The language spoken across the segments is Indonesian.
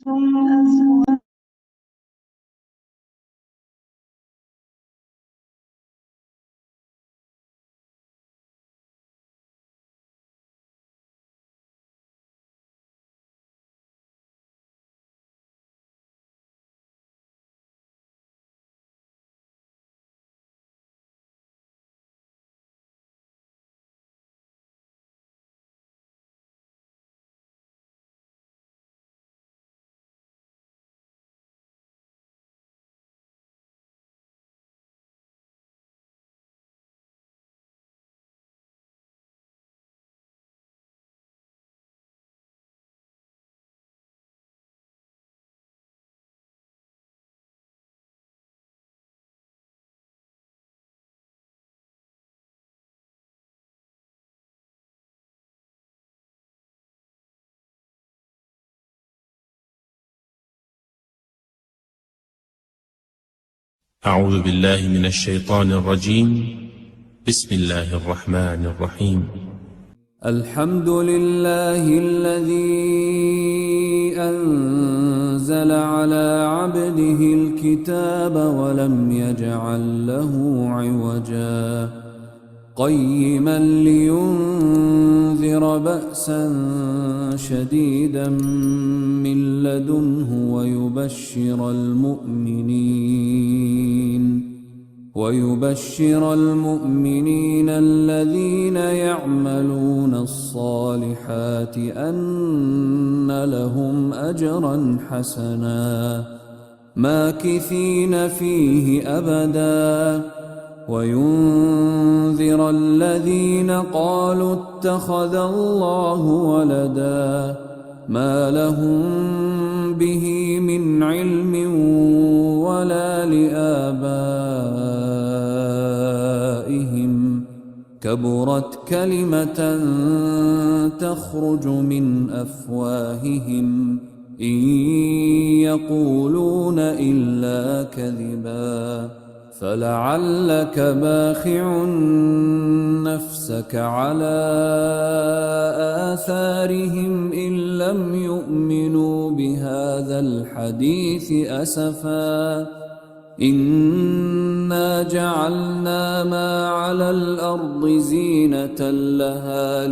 أزواج. أعوذ بالله من الشيطان الرجيم. بسم الله الرحمن الرحيم. الحمد لله الذي أنزل على عبده الكتاب ولم يجعل له عوجا قيما لينذر بأسا شديدا من لدنه ويبشر المؤمنين الذين يعملون الصالحات أن لهم أجرا حسنا ماكثين فيه أبدا وينذر الذين قالوا اتخذ الله ولدا ما لهم به من علم ولا لآبائهم كبرت كلمة تخرج من أفواههم إن يقولون إلا كذبا فلعلك باخع نفسك على آثارهم إن لم يؤمنوا بهذا الحديث أسفا إنا جعلنا ما على الأرض زينة لها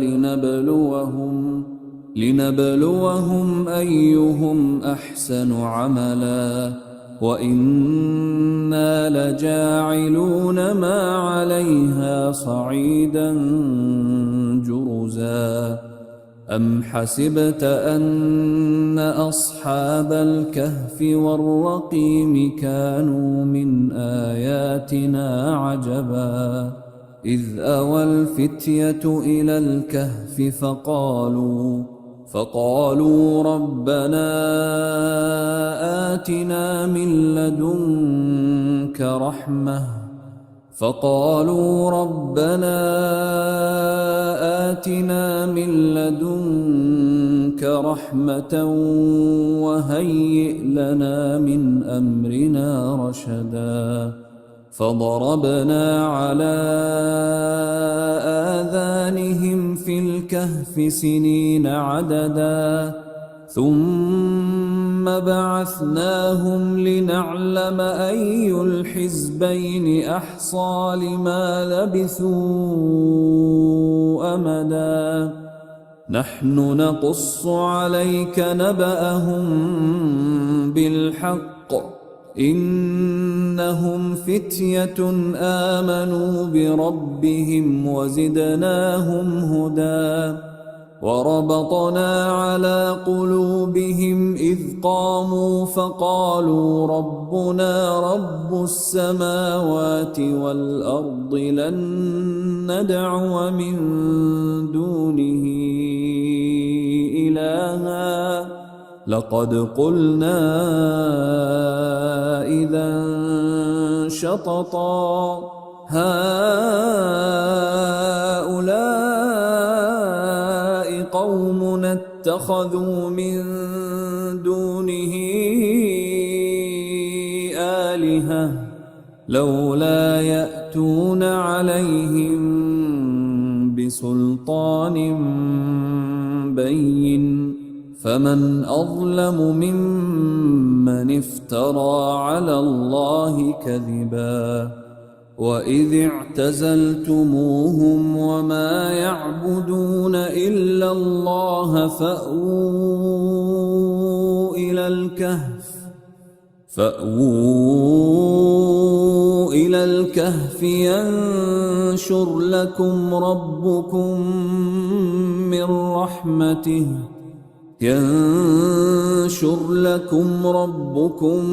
لنبلوهم أيهم أحسن عملا وإنا لجاعلون ما عليها صعيدا جرزا أم حسبت أن أصحاب الكهف والرقيم كانوا من آياتنا عجبا إذ أوى الفتية إلى الكهف فقالوا ربنا آتنا من لدنك رحمة وهيئ لنا من أمرنا رشدا فضربنا على آذانهم في الكهف سنين عددا ثم بعثناهم لنعلم أي الحزبين أحصى لما لبثوا أمدا نحن نقص عليك نبأهم بالحق إنهم فتية آمنوا بربهم وزدناهم هدى وربطنا على قلوبهم إذ قاموا فقالوا ربنا رب السماوات والأرض لن ندعو من دونه إلها لقد قلنا إذا شططا هؤلاء قومنا اتخذوا من دونه آلهة لولا يأتون عليهم بسلطان بين فمن أظلم ممن افترى على الله كذبا وإذ اعتزلتموهم وما يعبدون إلا الله فأووا إلى الكهف ينشر لكم ربكم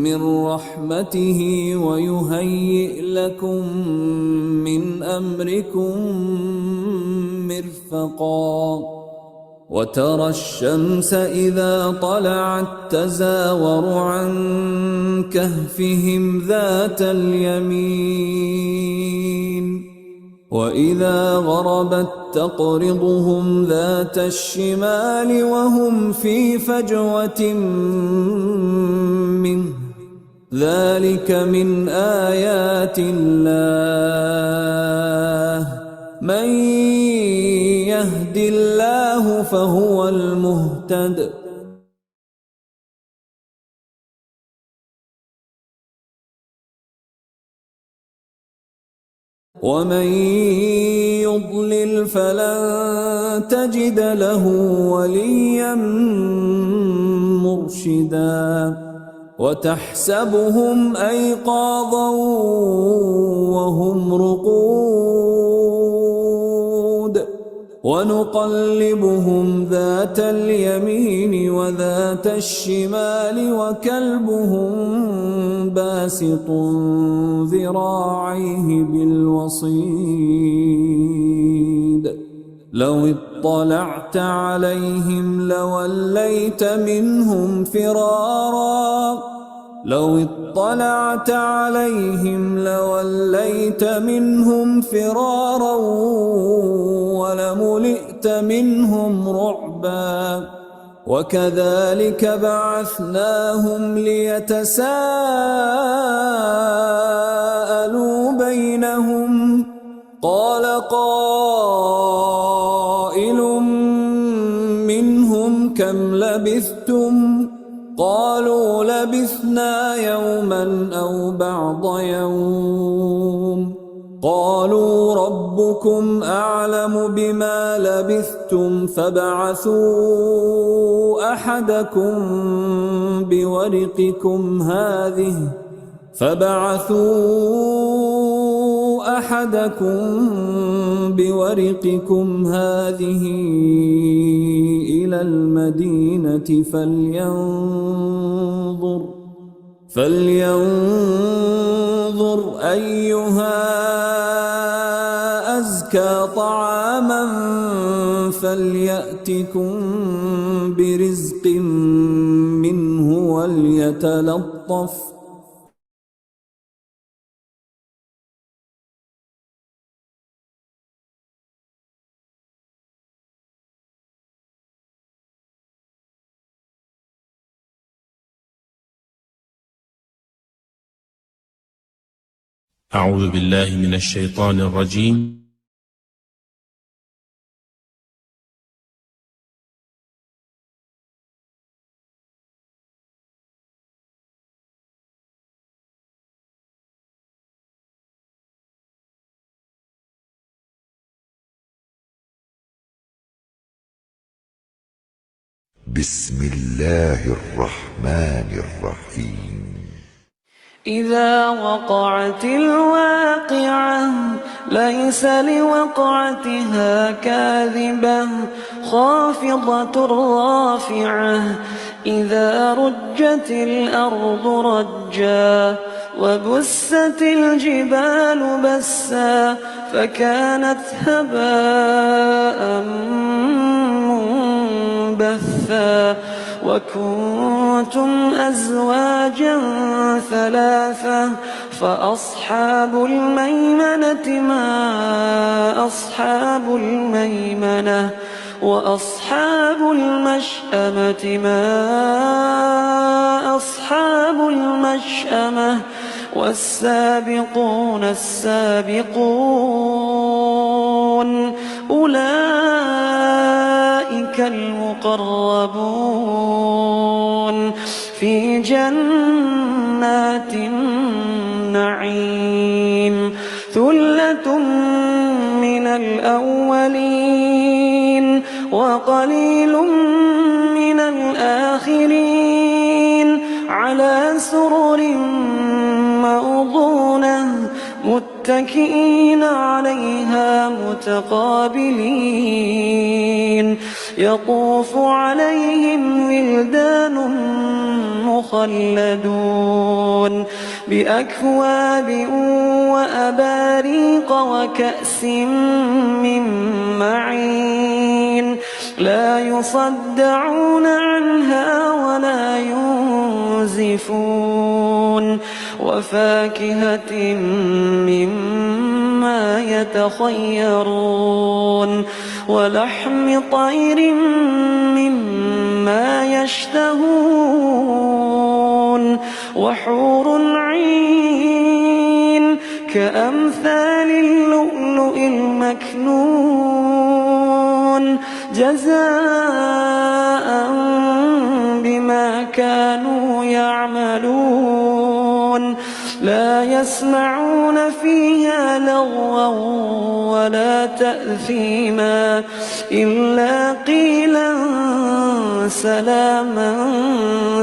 من رحمته ويهيئ لكم من أمركم مرفقا وترى الشمس إذا طلعت تزاور عن كهفهم ذات اليمين وإذا غربت تقرضهم ذات الشمال وهم في فجوة منه ذلك من آيات الله من يهد الله فهو المهتد ومن يضلل فلن تجد له وليا مرشدا وتحسبهم أيقاظا وهم رقود ونقلبهم ذات اليمين وذات الشمال وكلبهم باسط ذراعيه بالوصيد لو اطلعت عليهم لوليت منهم فرارا ولملئت منهم رعبا وكذلك بعثناهم ليتساءلوا بينهم قال قائل منهم كم لبثتم قالوا لبثنا يوما أو بعض يوم قالوا ربكم أعلم بما لبثتم فابعثوا أحدكم بورقكم هذه إلى المدينة فلينظر أيها أزكى طعاما فليأتكم برزق منه وليتلطف أعوذ بالله من الشيطان الرجيم. بسم الله الرحمن الرحيم إذا وقعت الواقعة ليس لوقعتها كاذبة خافضة رافعة إذا رجت الأرض رجا وبست الجبال بسا فكانت هباء منبثا وكنتم أزواجا ثلاثة فأصحاب الميمنة ما أصحاب الميمنة وأصحاب المشأمة ما أصحاب المشأمة والسابقون السابقون أولئك المقربون في جنات النعيم ثلة من الأولين وقليل من الآخرين على سرر موضونة متكئين عليها متقابلين يطوف عليهم ولدان مخلدون بأكواب وأباريق وكأس من معين لا يصدعون عنها ولا ينزفون وفاكهة مما يتخيرون ولحم طير مما يشتهون وحور عين كأمثال اللؤلؤ المكنون جزاء بما كانوا يعملون لا يسمعون فيها لغوا ولا تأثيما إلا قيلا سلاما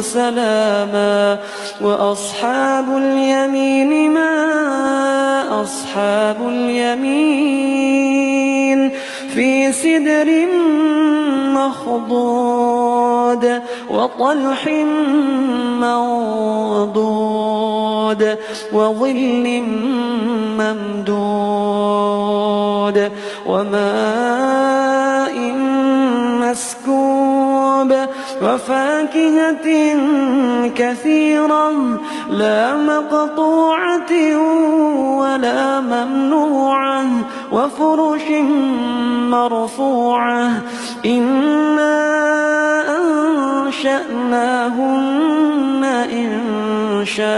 سلاما وأصحاب اليمين ما أصحاب اليمين في سدر مخضود وطلح منضود وظل ممدود وماء مسكوب وفاكهة كثيرة لا مقطوعة ولا ممنوعة وفرش مرفوعة إنا أنشأناهن إنشاء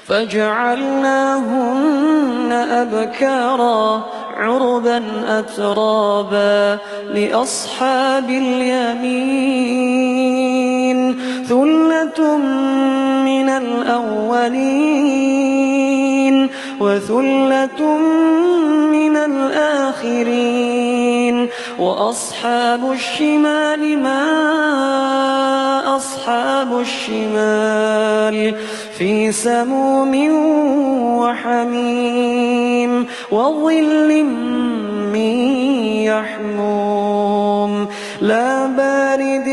فجعلناهن أبكارا عربا أترابا لأصحاب اليمين ثلة من الأولين وثلة من الآخرين وأصحاب الشمال ما أصحاب الشمال في سموم وحميم وظل من يحموم لا بارد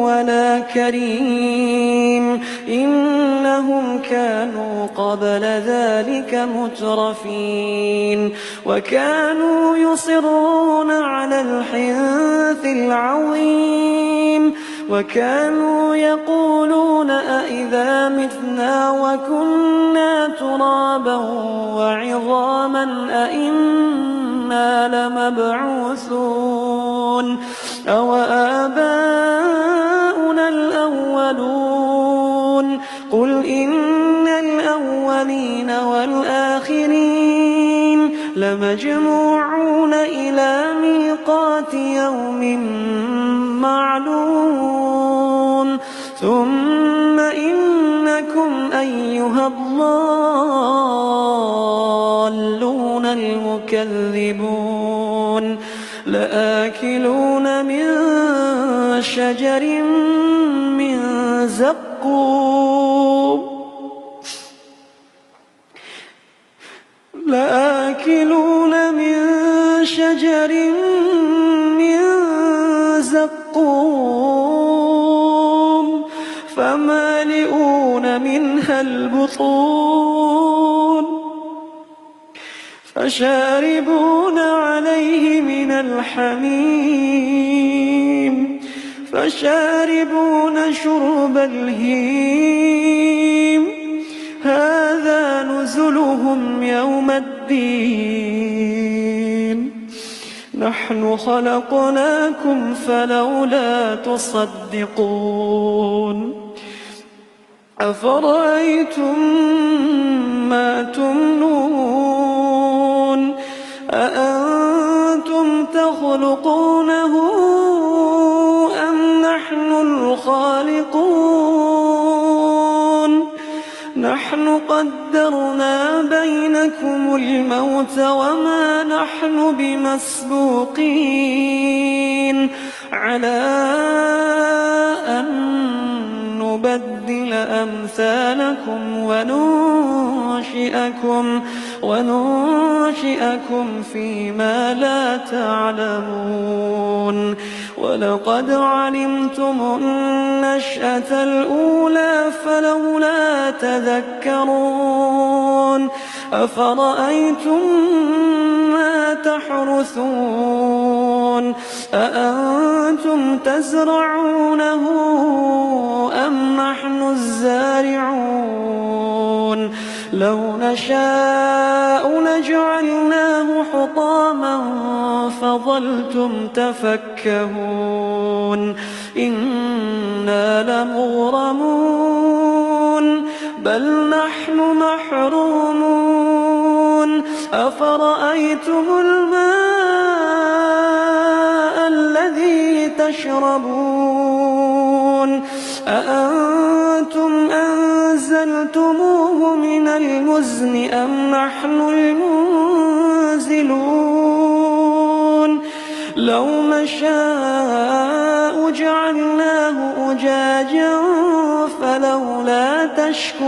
ولا كريم إنهم كانوا قبل ذلك مترفين وكانوا يصرون على الحنث العظيم وكانوا يقولون أئذا متنا وكنا ترابا وعظاما أئنا لمبعوثون أو آباؤنا الأولون قل إن الأولين والآخرين لمجموعون إلى ميقات يوم معلوم ثم إنكم أيها الضالون المكذبون لآكلون من شجر من زقوم لآكلون من شجر من زقوم فمالئون منها البطون فشاربون عليه من الحميم فشاربون شرب الهيم هذا نزلهم يوم الدين نحن خلقناكم فلولا تصدقون أفرأيتم ما تمنون أأنتم تخلقونه أم نحن الخالقون نحن قدرنا بينكم الموت وما نحن بمسبوقين على أن نبدل أمثالكم وننشئكم فيما لا تعلمون ولقد علمتم النشأة الأولى فلولا تذكرون أفرأيتم ما تحرثون أأنتم تزرعونه أم نحن الزارعون لو نشاء لجعلناه حطاما فظلتم تفكهون إنا لمغرمون بل نحن محرومون أفرأيتم الماء الذي تشربون أأنتم أنزلتموه من المزن أم نحن المنزلون لو نشاء جعلناه أجاجا فلولا تشكرون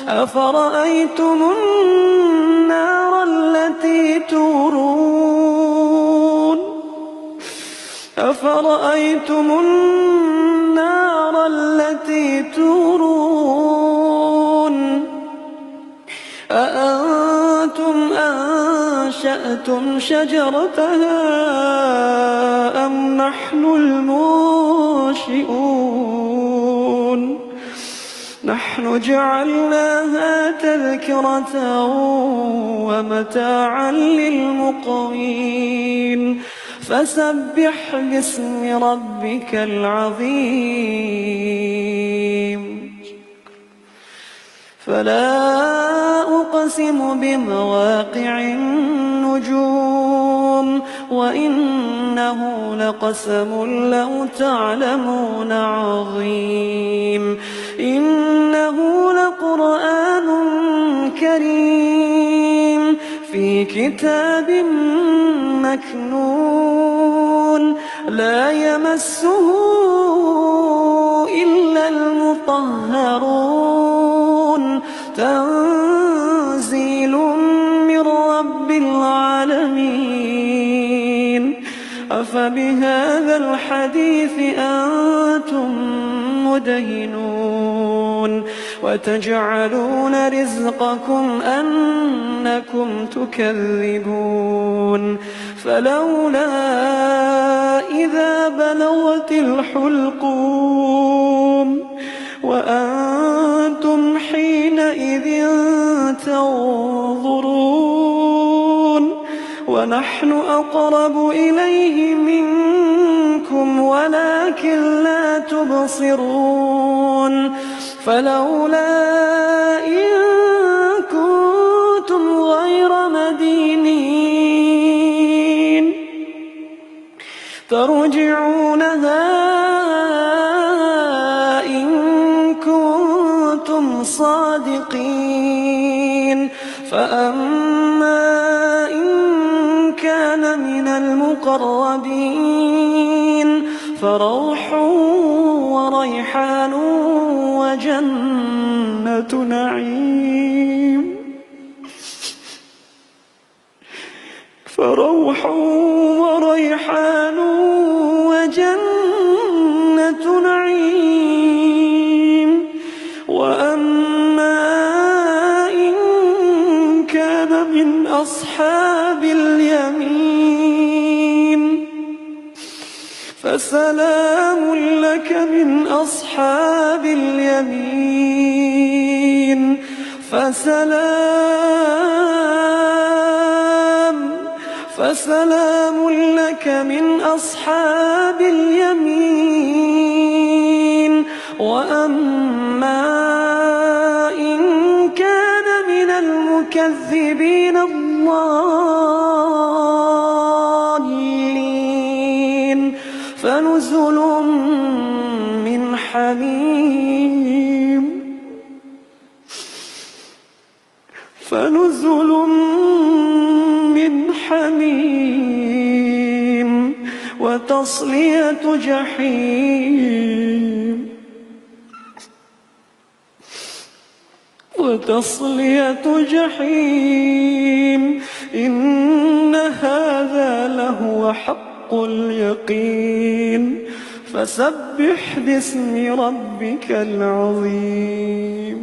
أفرأيتم النار التي تورون أأنتم أنشأتم شجرتها أم نحن المنشئون نحن جعلناها تذكرة ومتاعا للمقوين فسبح باسم ربك العظيم فلا أقسم بمواقع النجوم وإنه لقسم لو تعلمون عظيم إنه لقرآن كريم في كتاب مكنون لا يمسه إلا المطهرون تنزيل من رب العالمين أفبهذا الحديث أنتم مدهنون وتجعلون رزقكم أنكم تكذبون فلولا إذا بلغت الحلقوم وأنتم حينئذ تنظرون ونحن أقرب إليه منكم ولكن لا تبصرون فلولا إن كنتم غير مدينين ترجعونها إن كنتم صادقين فأما إن كان من المقربين فروح وريحان وجنة نعيم فروح وريحان وجنة نعيم وأما إن كان من أصحاب اليمين فسلام لك من أصحاب اليمين فسلام لك من أصحاب اليمين وأما إن كان من المكذبين الضالين فنزل من حميم وتصلية جحيم إن هذا لهو حق اليقين فسبح باسم ربك العظيم.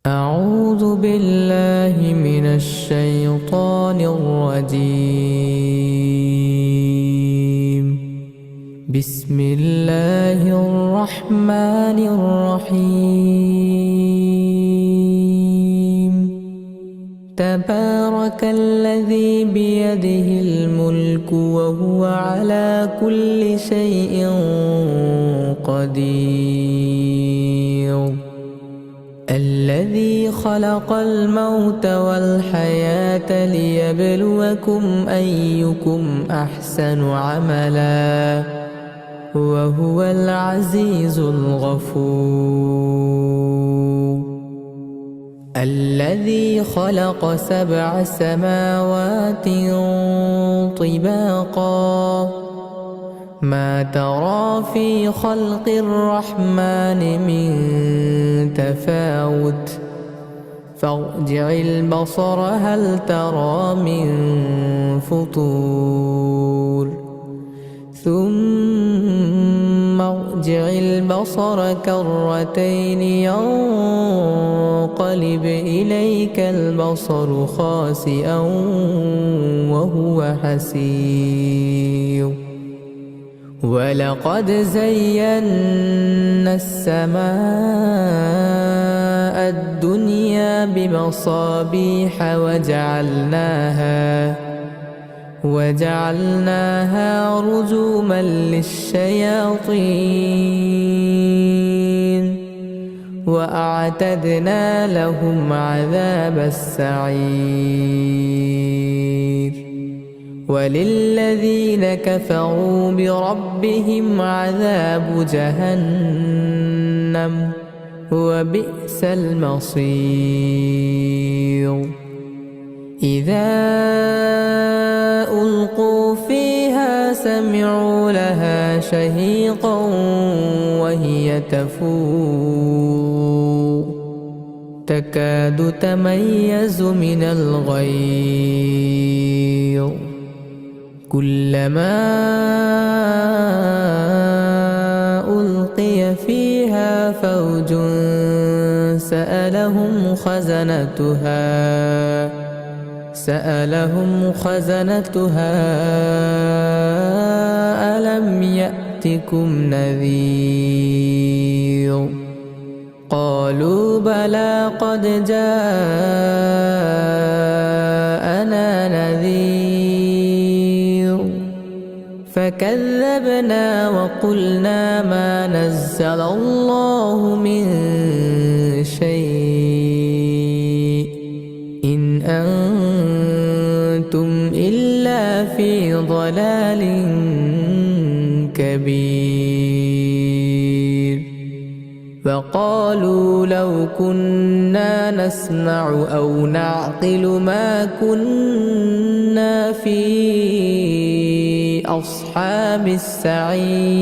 أعوذ بالله من الشيطان الرجيم. بسم الله الرحمن الرحيم. تبارك الذي بيده الملك وهو على كل شيء قدير. الذي خلق الموت والحياة ليبلوكم أيكم أحسن عملا وهو العزيز الغفور. الذي خلق 7 سماوات طباقا ما ترى في خلق الرحمن من تفاوت فارجع البصر هل ترى من فطور ثم ارجع البصر كرتين ينقلب إليك البصر خاسئا وهو حسير. ولقد زينا السماء الدنيا بمصابيح وجعلناها رجوما للشياطين وأعتدنا لهم عذاب السعير. وللذين كفروا بربهم عذاب جهنم وبئس المصير. إذا ألقوا فيها سمعوا لها شهيقا وهي تفور تكاد تميز من الغيظ كلما ألقي فيها فوج سألهم خزنتها ألم يأتكم نذير قالوا بلى قد جاءنا نذير فكذبنا وقلنا ما نزل الله من شيء إن أنتم إلا في ضلال كبير. وقالوا لو كنا نسمع أو نعقل ما كنا في أصحاب السعير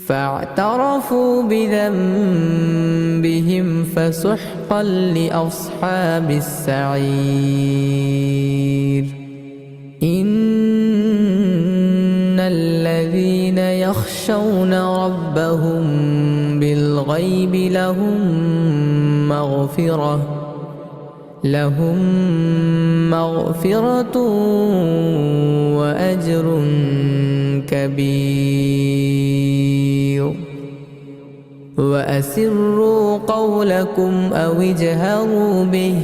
فاعترفوا بذنبهم فسحقا لأصحاب السعير. إن الذين يخشون ربهم بالغيب لهم مغفرة وأجر كبير وأسروا قولكم أو اجهروا به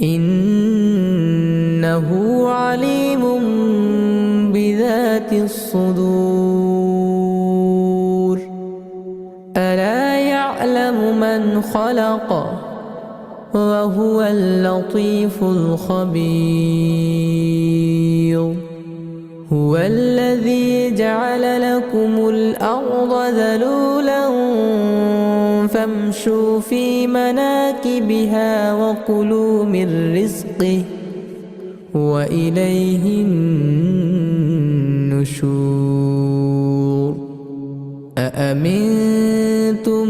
إنه عليم بذات الصدور ألا يعلم من خلق وهو اللطيف الخبير هو الذي جعل لكم الأرض ذلولا فامشوا في مناكبها وكلوا من رزقه وإليه النشور أأمنتم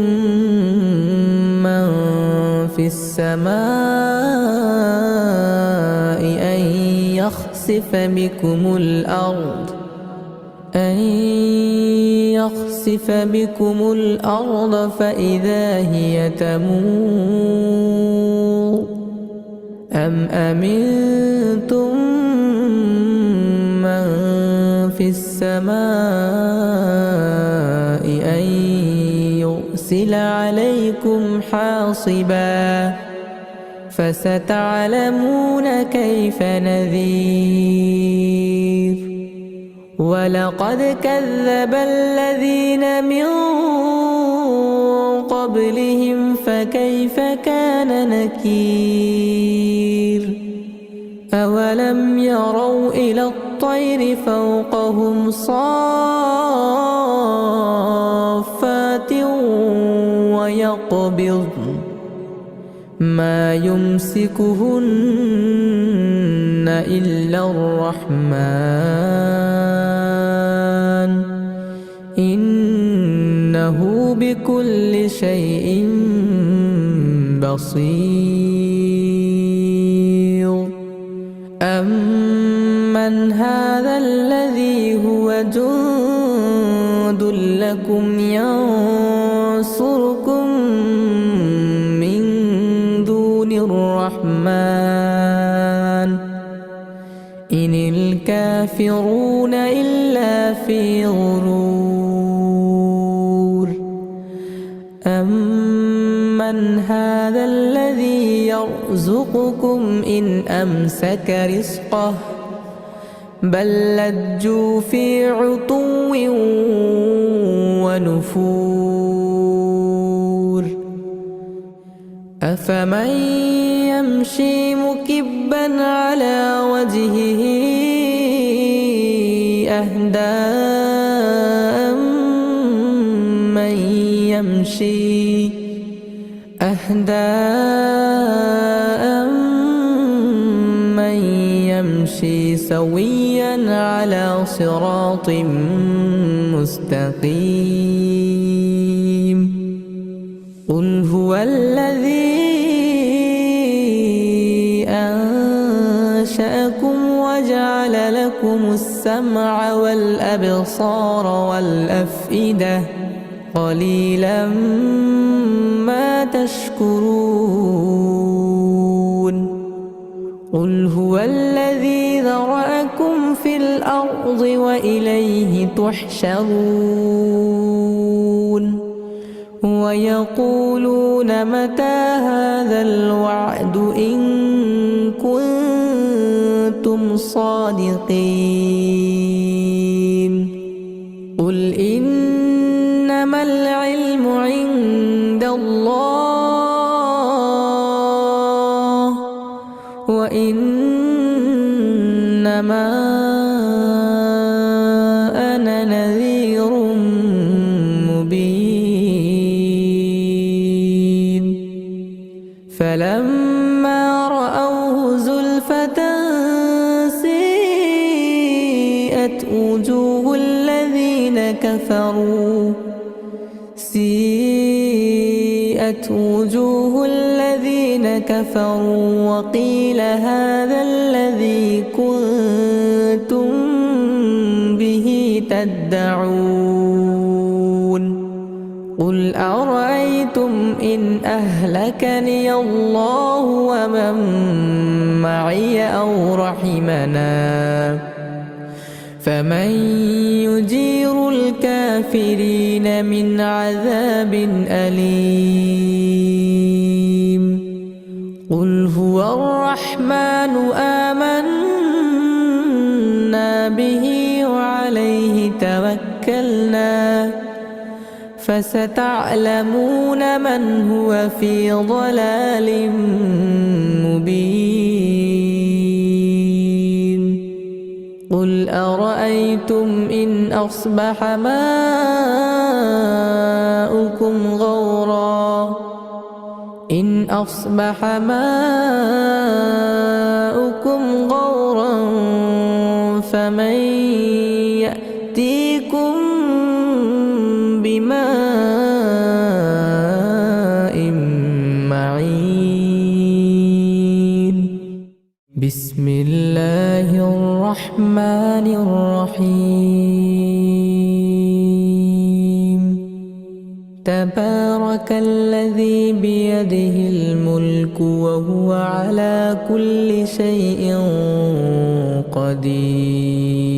من في السماء أن يخسف بكم الأرض فإذا هي تمور أم أمنتم من في السماء أن يرسل عليكم حاصبا فستعلمون كيف نذير ولقد كذب الذين من قبلهم فكيف كان نكير أولم يروا إلى الطير فوقهم صافات ويقبضن ما يمسكهن إلا الرحمن إنه بكل شيء بصير أمن هذا الذي هو جند لكم ينصركم من دون الرحمن إن الكافرون إلا في غرور أمن هذا الذي يرزقكم إن أمسك رزقه بل لجوا في عتو ونفور أفمن يمشي مكبا على وجهه أهدى أمن يمشي سويا على صراط مستقيم قل هو الذي أنشأكم وجعل لكم السمع والأبصار والأفئدة قليلا ما تشكرون قل هو الذي ذرأكم في الأرض وإليه تحشرون ويقولون متى هذا الوعد إن كنتم صادقين قل إنما العلم عند الله وإنما أنا نذير مبين فلما رأوه زلفة سيئت وجوه الذين كفروا وقيل هذا الذي كنتم به تدعون قل أرأيتم إن أهلكني الله ومن معي أو رحمنا فمن يجير الكافرين من عذاب أليم قل هو الرحمن آمنا به وعليه توكلنا فستعلمون من هو في ضلال مبين قل أرأيتم إن أصبح ماؤكم غورا فمن يأتيكم بماء معين بسم الله الرحمن الرحيم تبارك الذي بيده الملك وهو على كل شيء قدير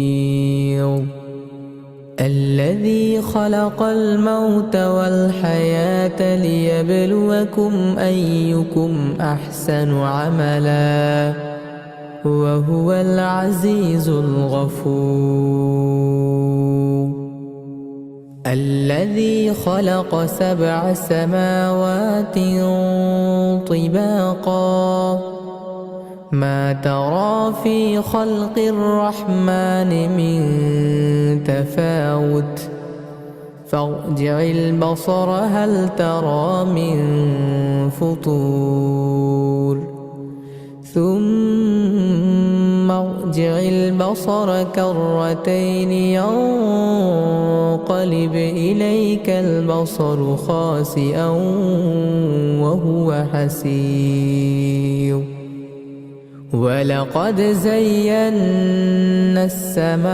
الذي خلق الموت والحياة ليبلوكم أيكم أحسن عملا وهو العزيز الغفور الذي خلق 7 سماوات طباقا ما ترى في خلق الرحمن من تفاوت فارجع البصر هل ترى من فطور ثم ارجع البصر كرتين ينقلب إليك البصر خاسئا وهو حسير ولقد زينا السماء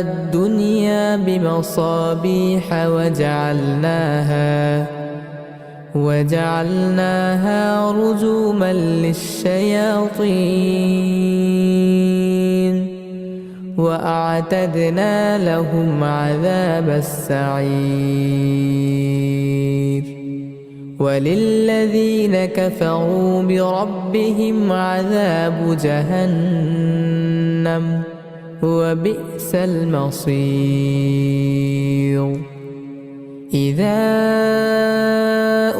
الدنيا بمصابيح وجعلناها رجوما للشياطين وأعتدنا لهم عذاب السعير وللذين كفروا بربهم عذاب جهنم وبئس المصير إذا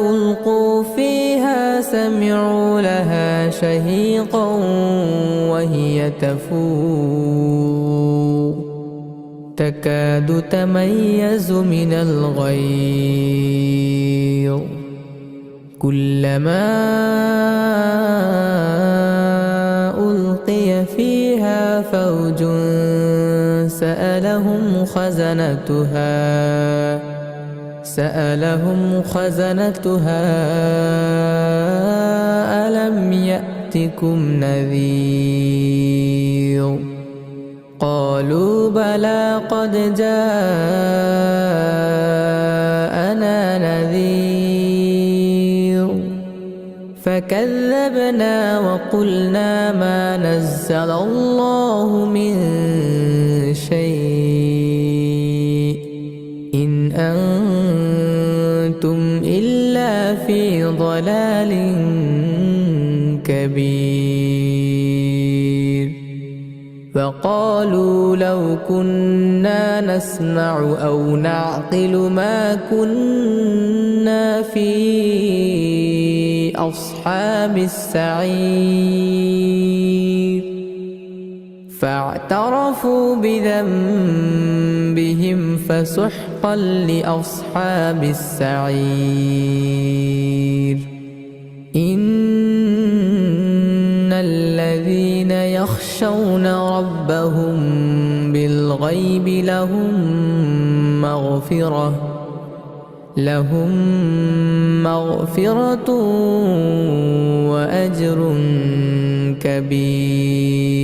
ألقوا فيها سمعوا لها شهيقا وهي تفور تكاد تميز من الغيظ كلما ألقي فيها فوج سألهم خزنتها ألم يأتكم نذير قالوا بلى قد جاءنا نذير فكذبنا وقلنا ما نزل الله من شيء إن أنتم إلا في ضلال كبير وقالوا لو كنا نسمع أو نعقل ما كنا في أصحاب السعير فاعترفوا بذنبهم فسحقا لأصحاب السعير إن الذين يخشون ربهم بالغيب لهم مغفرة وأجر كبير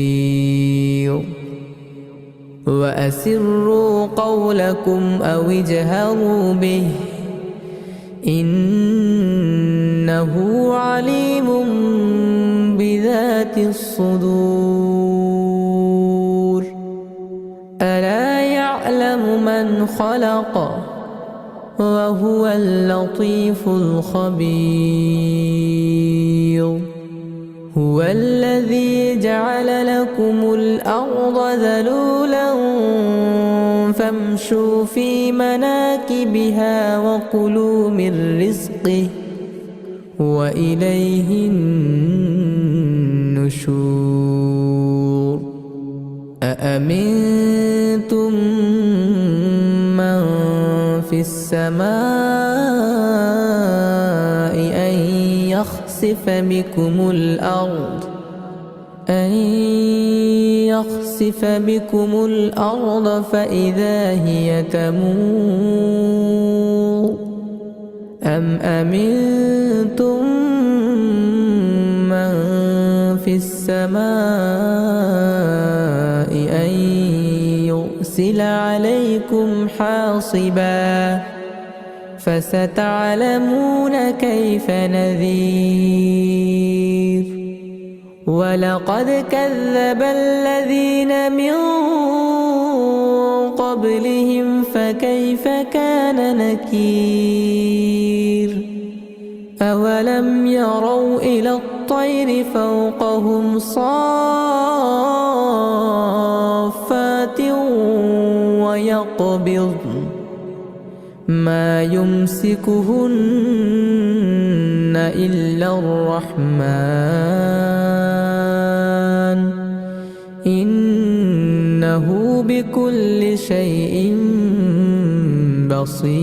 وأسروا قولكم أو اجهروا به إنه عليم بذات الصدور ألا يعلم من خلق وهو اللطيف الخبير هو الذي جعل لكم الأرض ذلولا فامشوا في مناكبها وكلوا من رزقه وإليه النشور أأمنتم من في السماء أن يخسف بكم الأرض فإذا هي تمور أم أمنتم من في السماء أن يرسل عليكم حاصبا فستعلمون كيف نذير ولقد كذب الذين من قبلهم فكيف كان نكير أولم يروا إلى الطير فوقهم صافات ويقبضن ما يمسكهن إلا الرحمن إنه بكل شيء بصير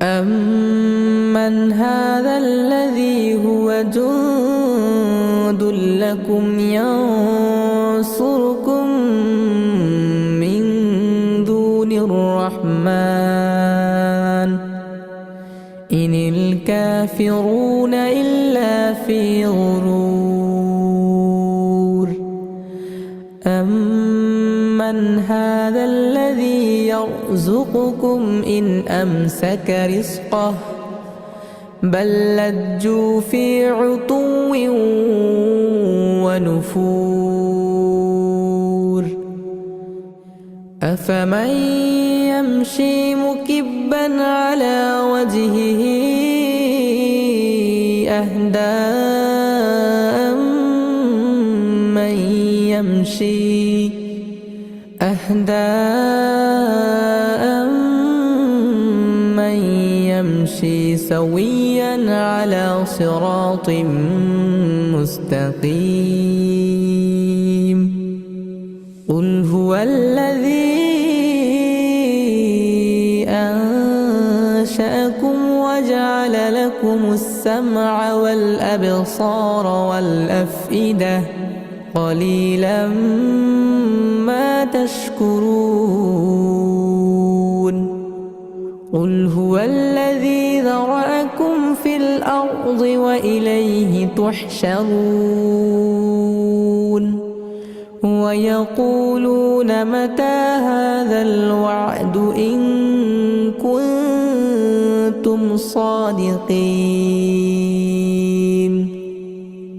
أمن هذا الذي هو جند لكم ينصركم من دون الرحمن إن الكافرون إلا في غرور أمن هذا الذي يرزقكم إن أمسك رزقه بل لجوا في عتو ونفور أفمن يمشي مكبا على وجهه أهدى أمن يمشي سويا على صراط مستقيم قل هو الذي أنشأكم وجعل لكم السمع والأبصار والأفئدة قليلا ما تشكرون قل هو الذي ذرأكم في الأرض وإليه تحشرون ويقولون متى هذا الوعد إن كنتم صادقين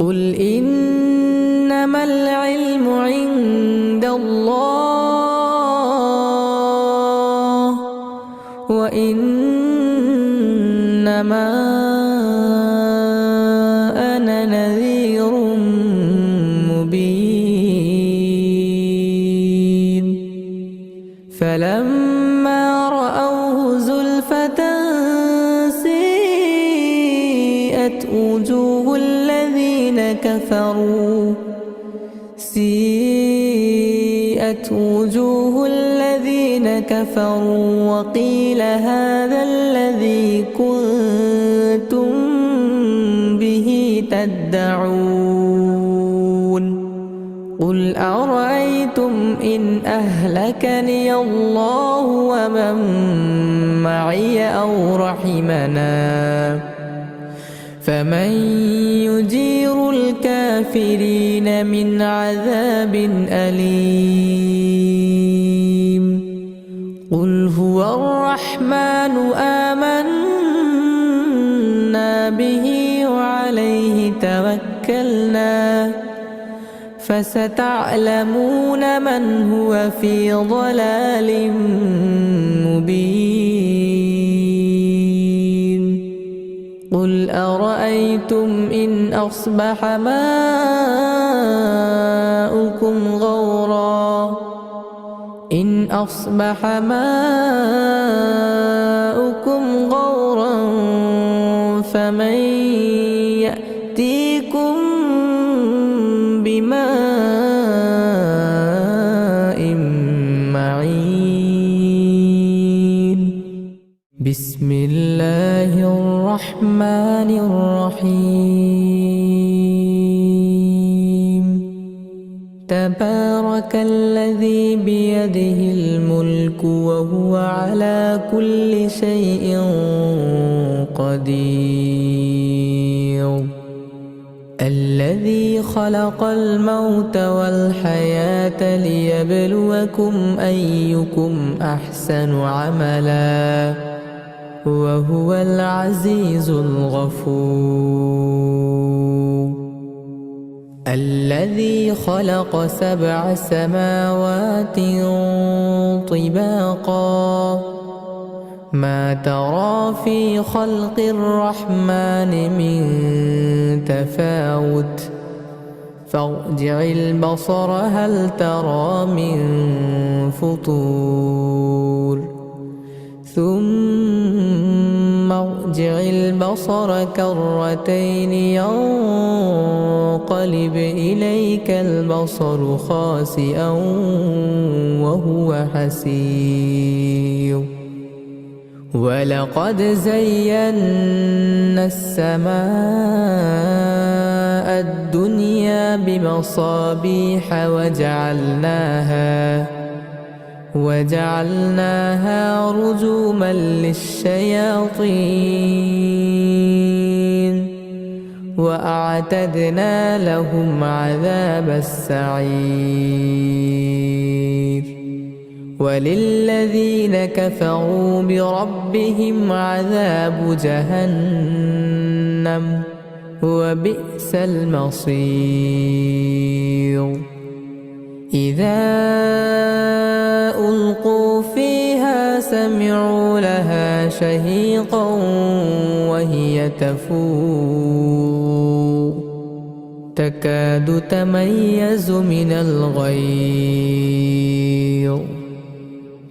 قل إنما العلم عند الله وإنما أنا نذير مبين فلما رأوه زلفة سيئت وجوه الذين كفروا وقيل هذا الذي كنتم به تدعون قل أرأيتم إن أهلكني الله ومن معي أو رحمنا فمن يجير الكافرين الكافرين من عذاب أليم قل هو الرحمن آمنا به وعليه توكلنا فستعلمون من هو في ضلال مبين قل أرأيتم إن أصبح ماؤكم غورا فمن يأتيكم بماء معين بسم الله الرحمن الرحيم تبارك الذي بيده الملك وهو على كل شيء قدير الذي خلق الموت والحياة ليبلوكم أيكم أحسن عملا وهو العزيز الغفور الذي خلق 7 سماوات طباقا ما ترى في خلق الرحمن من تفاوت فارجع البصر هل ترى من فطور ثم ارجع البصر كرتين ينقلب إليك البصر خاسئا وهو حسير ولقد زينا السماء الدنيا بمصابيح وجعلناها رجوما للشياطين وأعتدنا لهم عذاب السعير وللذين كفروا بربهم عذاب جهنم وبئس المصير إذا ألقوا فيها سمعوا لها شهيقا وهي تفور تكاد تميز من الغيظ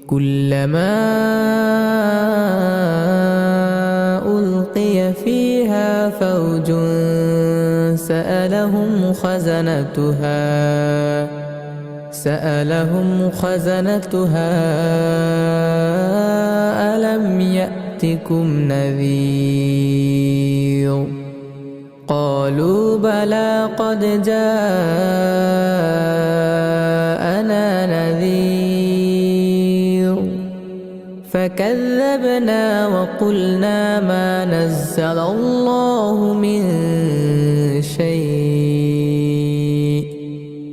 كلما ألقي فيها فوج سألهم خزنتها ألم يأتكم نذير قالوا بلى قد جاءنا نذير فكذبنا وقلنا ما نزل الله من شيء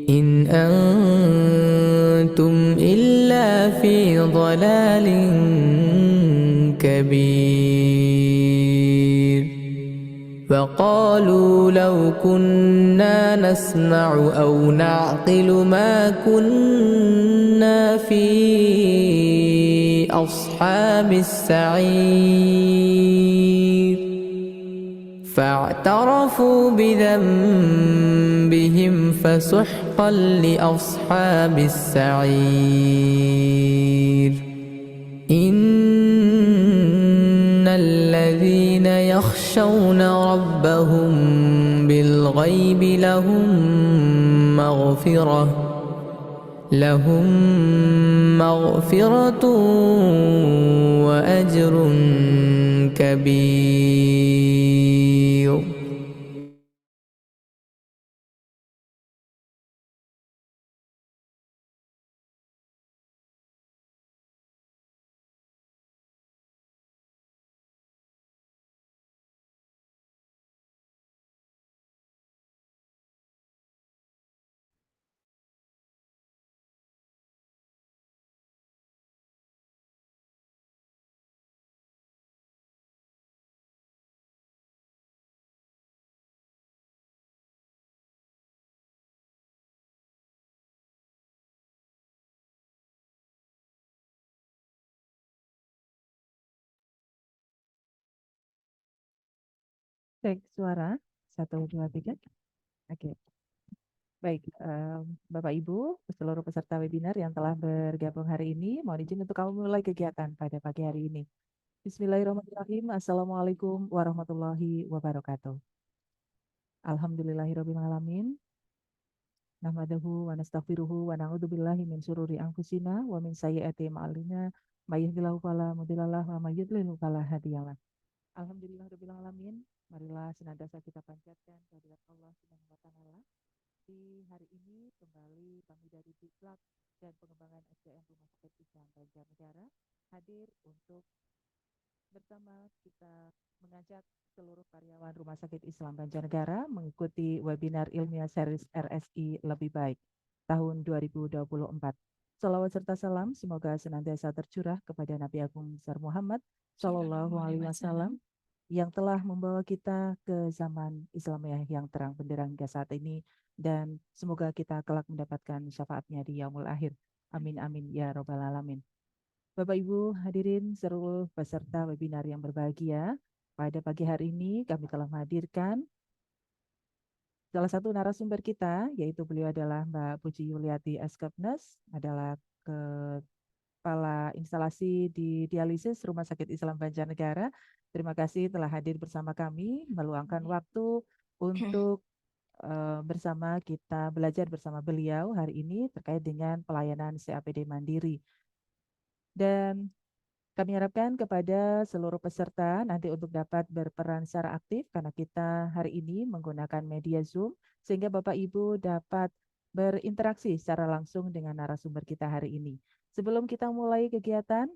إن أنتم إلا في ضلال كبير وقالوا لو كنا نسمع أو نعقل ما كنا في أصحاب السعير فاعترفوا بذنبهم فسحقا لأصحاب السعير إن الذين يخشون ربهم بالغيب لهم مغفرة وأجر كبير Cek suara. 1, 2, 3. Oke. Baik, Bapak Ibu, seluruh peserta webinar yang telah bergabung hari ini, mohon izin untuk kami mulai kegiatan pada pagi hari ini. Bismillahirrahmanirrahim. Assalamualaikum warahmatullahi wabarakatuh. Alhamdulillahirrahmanirrahim. Nahmaduhu wa nastaghfiruhu wa na'udzubillahi min syururi anfusina wa min sayyiati a'malina. May yahdihillahu fala mudhillalah wa may yudlil fala hadiyalah. Alhamdulillahirabbil alamin. Marilah senantiasa kita panjatkan kehadirat Allah Subhanahu wa taala. Di hari ini kembali kami dari Diklat dan Pengembangan SDM Rumah Sakit Islam Banjarnegara hadir untuk bersama kita mengajak seluruh karyawan Rumah Sakit Islam Banjarnegara mengikuti webinar ilmiah series RSI Lebih Baik tahun 2024. Salawat serta salam semoga senantiasa tercurah kepada Nabi Agung besar Muhammad Shallallahu Alaihi Wasallam yang telah membawa kita ke zaman Islam yang terang benderang hingga saat ini, dan semoga kita kelak mendapatkan syafaatnya di yaumul akhir. Amin amin ya robbal alamin. Bapak Ibu hadirin seluruh peserta webinar yang berbahagia, pada pagi hari ini kami telah menghadirkan salah satu narasumber kita, yaitu beliau adalah Mbak Puji Yuliati Eskepnes, adalah Kepala Instalasi di Dialisis Rumah Sakit Islam Banjarnegara. Terima kasih telah hadir bersama kami, meluangkan waktu untuk bersama kita belajar bersama beliau hari ini terkait dengan pelayanan CAPD Mandiri. Dan kami harapkan kepada seluruh peserta nanti untuk dapat berperan secara aktif karena kita hari ini menggunakan media Zoom sehingga Bapak Ibu dapat berinteraksi secara langsung dengan narasumber kita hari ini. Sebelum kita mulai kegiatan,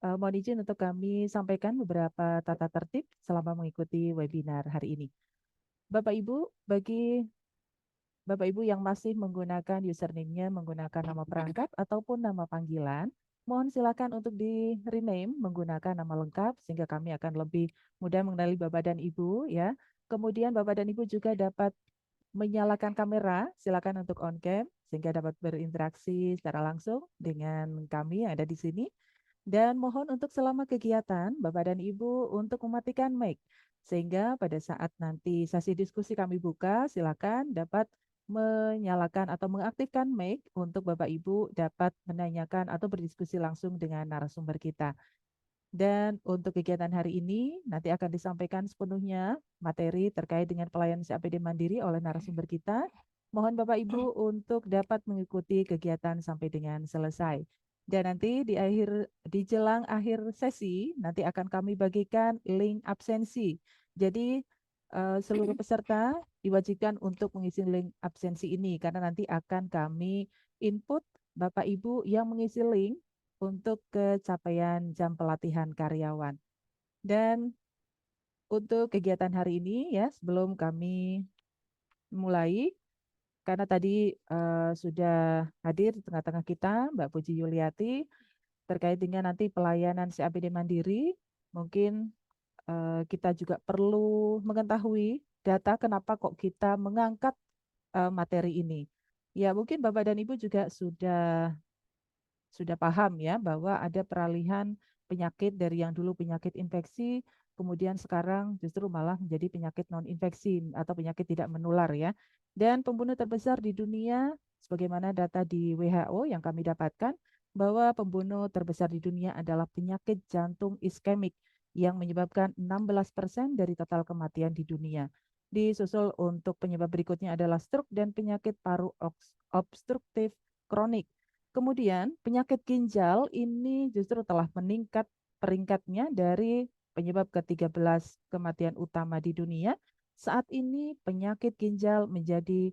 mohon izin untuk kami sampaikan beberapa tata tertib selama mengikuti webinar hari ini. Bapak Ibu, bagi Bapak Ibu yang masih menggunakan username-nya menggunakan nama perangkat ataupun nama panggilan, mohon silakan untuk di rename menggunakan nama lengkap sehingga kami akan lebih mudah mengenali Bapak dan Ibu ya. Kemudian Bapak dan Ibu juga dapat menyalakan kamera, silakan untuk on cam sehingga dapat berinteraksi secara langsung dengan kami yang ada di sini. Dan mohon untuk selama kegiatan Bapak dan Ibu untuk mematikan mic sehingga pada saat nanti sesi diskusi kami buka, silakan dapat menyalakan atau mengaktifkan mic untuk Bapak Ibu dapat menanyakan atau berdiskusi langsung dengan narasumber kita. Dan untuk kegiatan hari ini nanti akan disampaikan sepenuhnya materi terkait dengan pelayanan CAPD Mandiri oleh narasumber kita. Mohon Bapak Ibu untuk dapat mengikuti kegiatan sampai dengan selesai. Dan nanti di jelang akhir sesi nanti akan kami bagikan link absensi. Jadi seluruh peserta diwajibkan untuk mengisi link absensi ini karena nanti akan kami input Bapak Ibu yang mengisi link untuk capaian jam pelatihan karyawan. Dan untuk kegiatan hari ini ya, sebelum kami mulai, karena tadi sudah hadir di tengah-tengah kita Mbak Puji Yuliati terkait dengan nanti pelayanan CAPD Mandiri, mungkin kita juga perlu mengetahui data kenapa kok kita mengangkat materi ini. Ya mungkin Bapak dan Ibu juga sudah paham ya bahwa ada peralihan penyakit dari yang dulu penyakit infeksi, kemudian sekarang justru malah menjadi penyakit non-infeksi atau penyakit tidak menular ya. Dan pembunuh terbesar di dunia, sebagaimana data di WHO yang kami dapatkan, bahwa pembunuh terbesar di dunia adalah penyakit jantung iskemik yang menyebabkan 16% dari total kematian di dunia. Disusul untuk penyebab berikutnya adalah stroke dan penyakit paru obstruktif kronik. Kemudian penyakit ginjal ini justru telah meningkat peringkatnya dari penyebab ke-13 kematian utama di dunia. Saat ini penyakit ginjal menjadi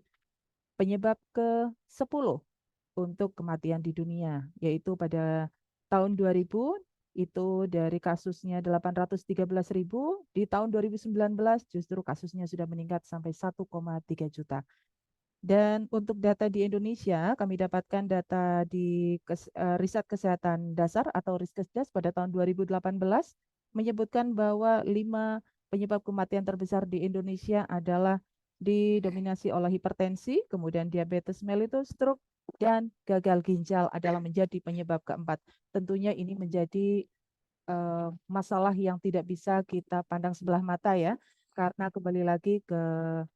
penyebab ke-10 untuk kematian di dunia, yaitu pada tahun 2000 itu dari kasusnya 813.000, di tahun 2019 justru kasusnya sudah meningkat sampai 1,3 juta. Dan untuk data di Indonesia, kami dapatkan data di Riset Kesehatan Dasar atau Riskesdas pada tahun 2018 menyebutkan bahwa 5 penyebab kematian terbesar di Indonesia adalah didominasi oleh hipertensi, kemudian diabetes mellitus, stroke, dan gagal ginjal adalah menjadi penyebab keempat. Tentunya ini menjadi masalah yang tidak bisa kita pandang sebelah mata ya, karena kembali lagi ke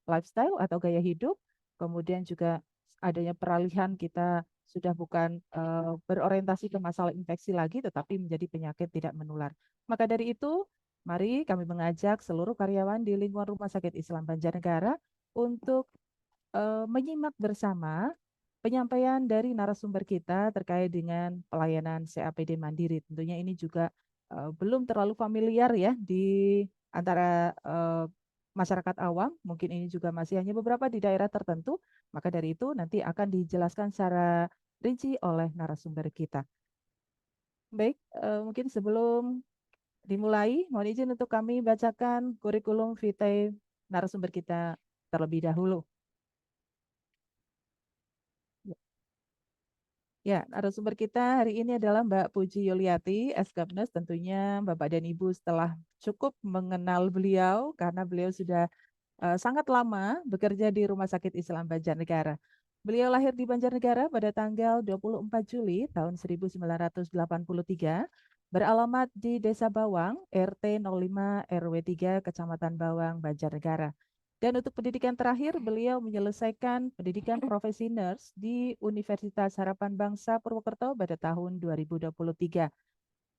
lifestyle atau gaya hidup, kemudian juga adanya peralihan kita sudah bukan berorientasi ke masalah infeksi lagi, tetapi menjadi penyakit tidak menular. Maka dari itu, mari kami mengajak seluruh karyawan di lingkungan Rumah Sakit Islam Banjarnegara untuk menyimak bersama penyampaian dari narasumber kita terkait dengan pelayanan CAPD Mandiri. Tentunya ini juga belum terlalu familiar ya di antara masyarakat awam. Mungkin ini juga masih hanya beberapa di daerah tertentu. Maka dari itu nanti akan dijelaskan secara rinci oleh narasumber kita. Baik, mungkin sebelum dimulai, mohon izin untuk kami bacakan kurikulum vitae narasumber kita terlebih dahulu. Ya, narasumber kita hari ini adalah Mbak Puji Yuliati, Eskapnes. Tentunya Bapak dan Ibu setelah cukup mengenal beliau karena beliau sudah sangat lama bekerja di Rumah Sakit Islam Banjarnegara. Beliau lahir di Banjarnegara pada tanggal 24 Juli tahun 1983, beralamat di Desa Bawang, RT 05 RW 3, Kecamatan Bawang, Banjarnegara. Dan untuk pendidikan terakhir, beliau menyelesaikan pendidikan profesi nurse di Universitas Harapan Bangsa Purwokerto pada tahun 2023.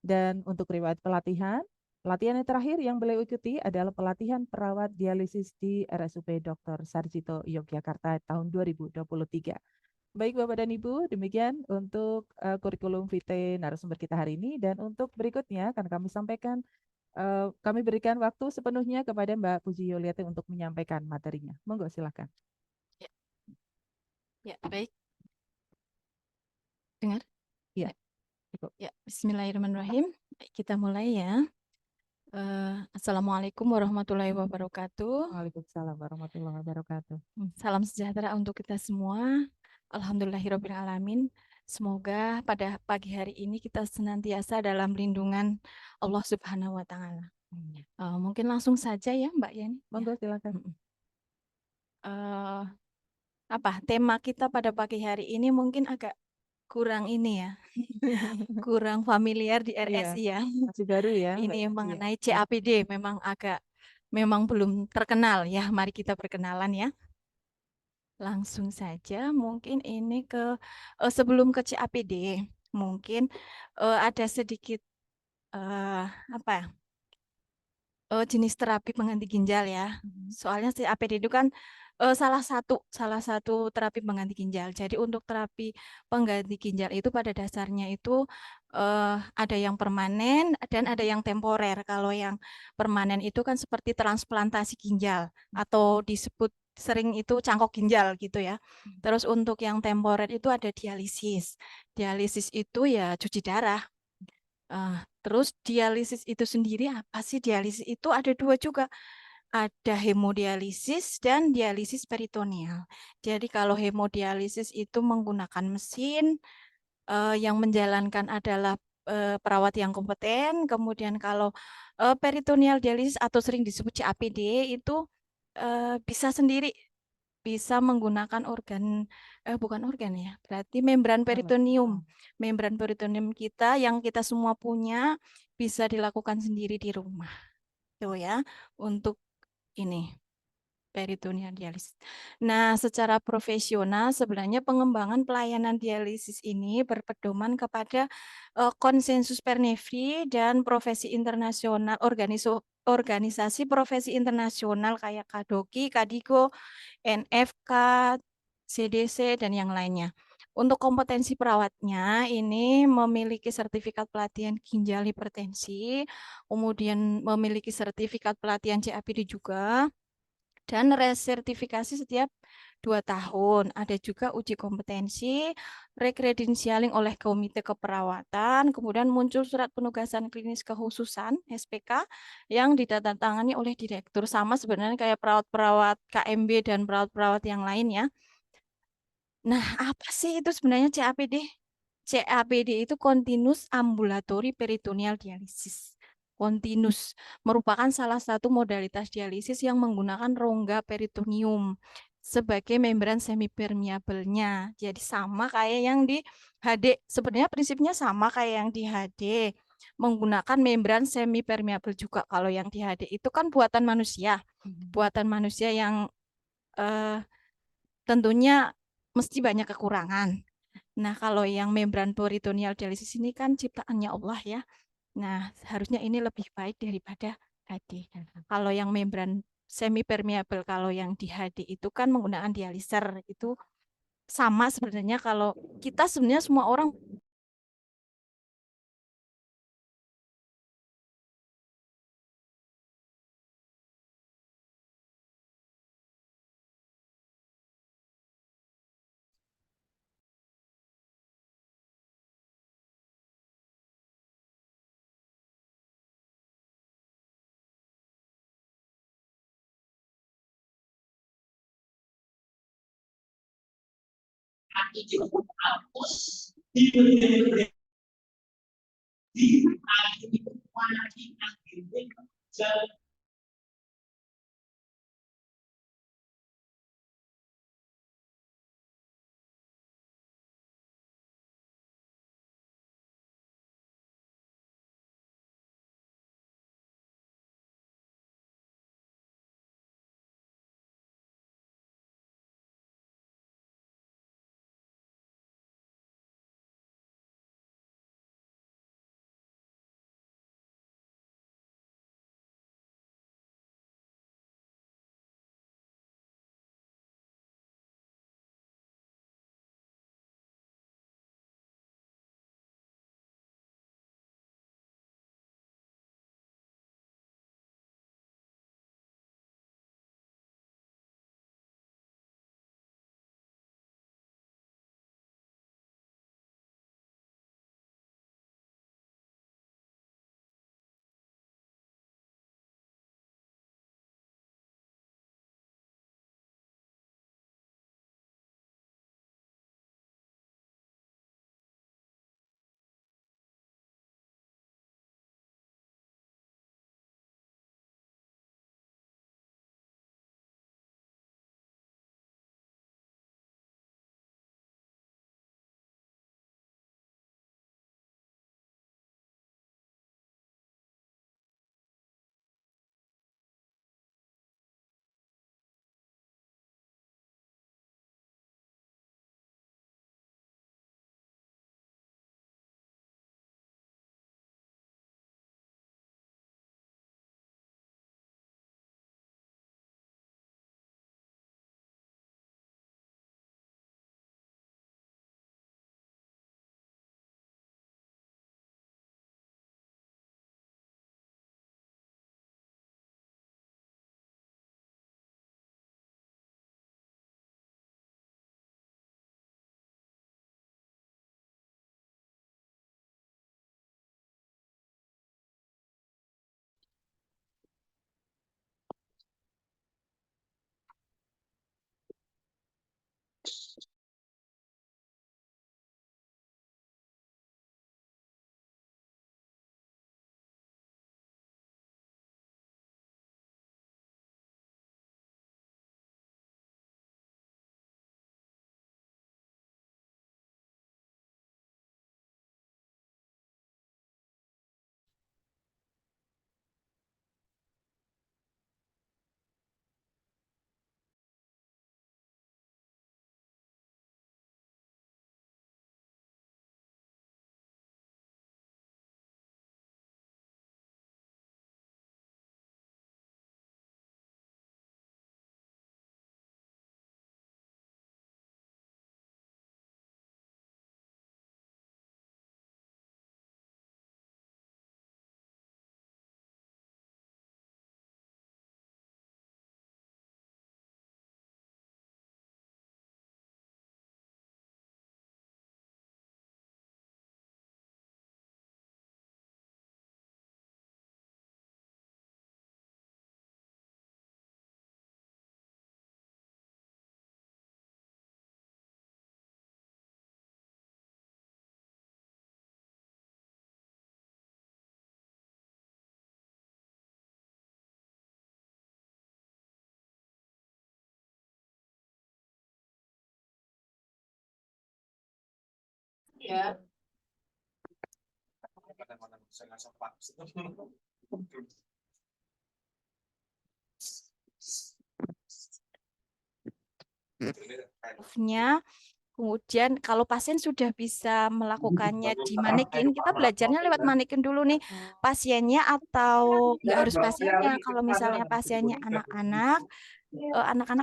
Dan untuk riwayat pelatihan yang terakhir yang beliau ikuti adalah pelatihan perawat dialisis di RSUP Dr. Sarjito Yogyakarta tahun 2023. Baik Bapak dan Ibu, demikian untuk kurikulum vitae narasumber kita hari ini. Dan untuk berikutnya akan kami sampaikan, kami berikan waktu sepenuhnya kepada Mbak Puji Yuliati untuk menyampaikan materinya. Monggo silakan. Ya, baik. Dengar? Ya, cukup. Ya, bismillahirrahmanirrahim. Kita mulai ya. Assalamualaikum warahmatullahi wabarakatuh. Waalaikumsalam warahmatullahi wabarakatuh. Salam sejahtera untuk kita semua. Alhamdulillahirabbil alamin. Semoga pada pagi hari ini kita senantiasa dalam lindungan Allah Subhanahu wa taala. Mungkin langsung saja ya, Mbak Yani. Monggo silakan. Tema kita pada pagi hari ini mungkin agak kurang ini ya. Kurang familiar di RSI ya. Masih baru ya. Ini mengenai CAPD memang belum terkenal ya. Mari kita perkenalan ya. Langsung saja mungkin ini ke sebelum ke CAPD mungkin ada sedikit jenis terapi pengganti ginjal ya. Soalnya CAPD itu kan salah satu terapi pengganti ginjal. Jadi untuk terapi pengganti ginjal itu pada dasarnya itu ada yang permanen dan ada yang temporer. Kalau yang permanen itu kan seperti transplantasi ginjal atau disebut sering itu cangkok ginjal gitu ya. Terus untuk yang temporer itu ada dialisis. Dialisis itu ya cuci darah. Terus dialisis itu sendiri apa sih? Dialisis itu ada dua juga. Ada hemodialisis dan dialisis peritoneal. Jadi kalau hemodialisis itu menggunakan mesin, yang menjalankan adalah perawat yang kompeten. Kemudian kalau peritoneal dialisis atau sering disebut CAPD itu bisa sendiri, bisa menggunakan bukan organ ya, berarti membran peritoneum. Membran peritoneum kita yang kita semua punya bisa dilakukan sendiri di rumah. Tuh ya, untuk ini peritoneal dialisis. Nah, secara profesional sebenarnya pengembangan pelayanan dialisis ini berpedoman kepada konsensus Pernefri dan profesi internasional, organisasi profesi internasional kayak KADOKI, KADIGO, NFK, CDC, dan yang lainnya. Untuk kompetensi perawatnya ini memiliki sertifikat pelatihan ginjal hipertensi, kemudian memiliki sertifikat pelatihan CAPD juga, dan resertifikasi setiap 2 tahun. Ada juga uji kompetensi, rekredensialing oleh Komite Keperawatan, kemudian muncul surat penugasan klinis kekhususan SPK yang ditandatangani oleh direktur. Sama sebenarnya kayak perawat-perawat KMB dan perawat-perawat yang lain ya. Nah, apa sih itu sebenarnya CAPD? CAPD itu Continuous Ambulatory Peritoneal Dialysis. Continuous merupakan salah satu modalitas dialisis yang menggunakan rongga peritoneum sebagai membran semipermeabelnya. Jadi sama kayak yang di HD. Sebenarnya prinsipnya sama kayak yang di HD. menggunakan membran semi permeable juga. Kalau yang di HD itu kan buatan manusia yang tentunya mesti banyak kekurangan. Nah, kalau yang membran peritoneal dialisis ini kan ciptaannya Allah ya. Nah, harusnya ini lebih baik daripada HD. Kalau yang membran semi permeable, kalau yang di HD itu kan menggunakan dialiser, itu sama sebenarnya. Kalau kita sebenarnya semua orang Nya, kemudian kalau pasien sudah bisa melakukannya di manekin, kita belajarnya lewat manekin dulu nih pasiennya atau nggak harus pasiennya. Kalau misalnya pasiennya anak-anak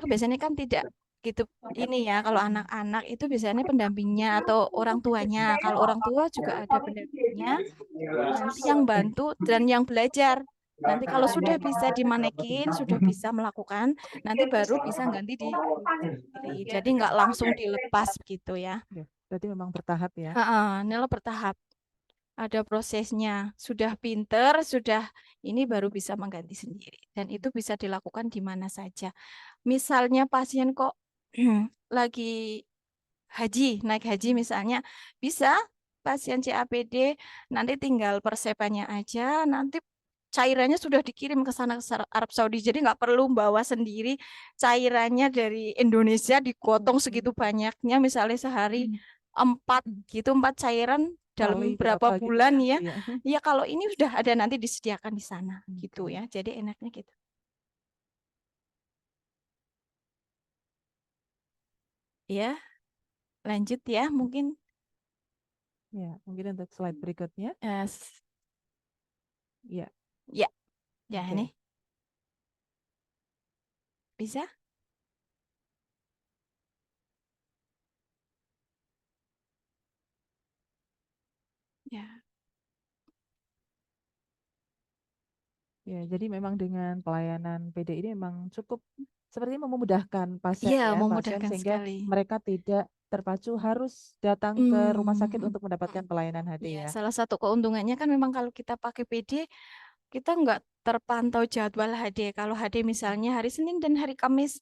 biasanya kan tidak gitu ini ya. Kalau anak-anak itu biasanya pendampingnya atau orang tuanya. Kalau orang tua juga ada pendampingnya, nanti yang bantu dan yang belajar. Nanti kalau sudah bisa dimanekin, sudah bisa melakukan, nanti baru bisa ganti di sendiri. Jadi nggak langsung dilepas gitu ya. Ya, berarti memang bertahap ya. Nela bertahap. Ada prosesnya. Sudah pinter, sudah ini baru bisa mengganti sendiri. Dan itu bisa dilakukan di mana saja. Misalnya pasien kok lagi naik haji misalnya, bisa pasien CAPD nanti tinggal persepannya aja, nanti cairannya sudah dikirim ke sana ke Arab Saudi, jadi nggak perlu bawa sendiri cairannya dari Indonesia digotong segitu banyaknya, misalnya sehari 4 gitu, 4 cairan dalam Kali berapa berapa gitu bulan ya. ya. Ya kalau ini sudah ada nanti disediakan di sana gitu ya, jadi enaknya gitu. Ya, lanjut ya mungkin. Ya, mungkin untuk slide berikutnya. Ya. Ya, ya Oke. ini bisa. Ya. Ya, jadi memang dengan pelayanan PD ini memang cukup sepertinya memudahkan pasien Iya, ya, pasien memudahkan sehingga sekali. mereka tidak terpacu harus datang ke rumah sakit untuk mendapatkan pelayanan HD Iya, ya. salah satu keuntungannya kan memang kalau kita pakai PD, kita nggak terpantau jadwal HD. Kalau HD misalnya hari Senin dan hari Kamis,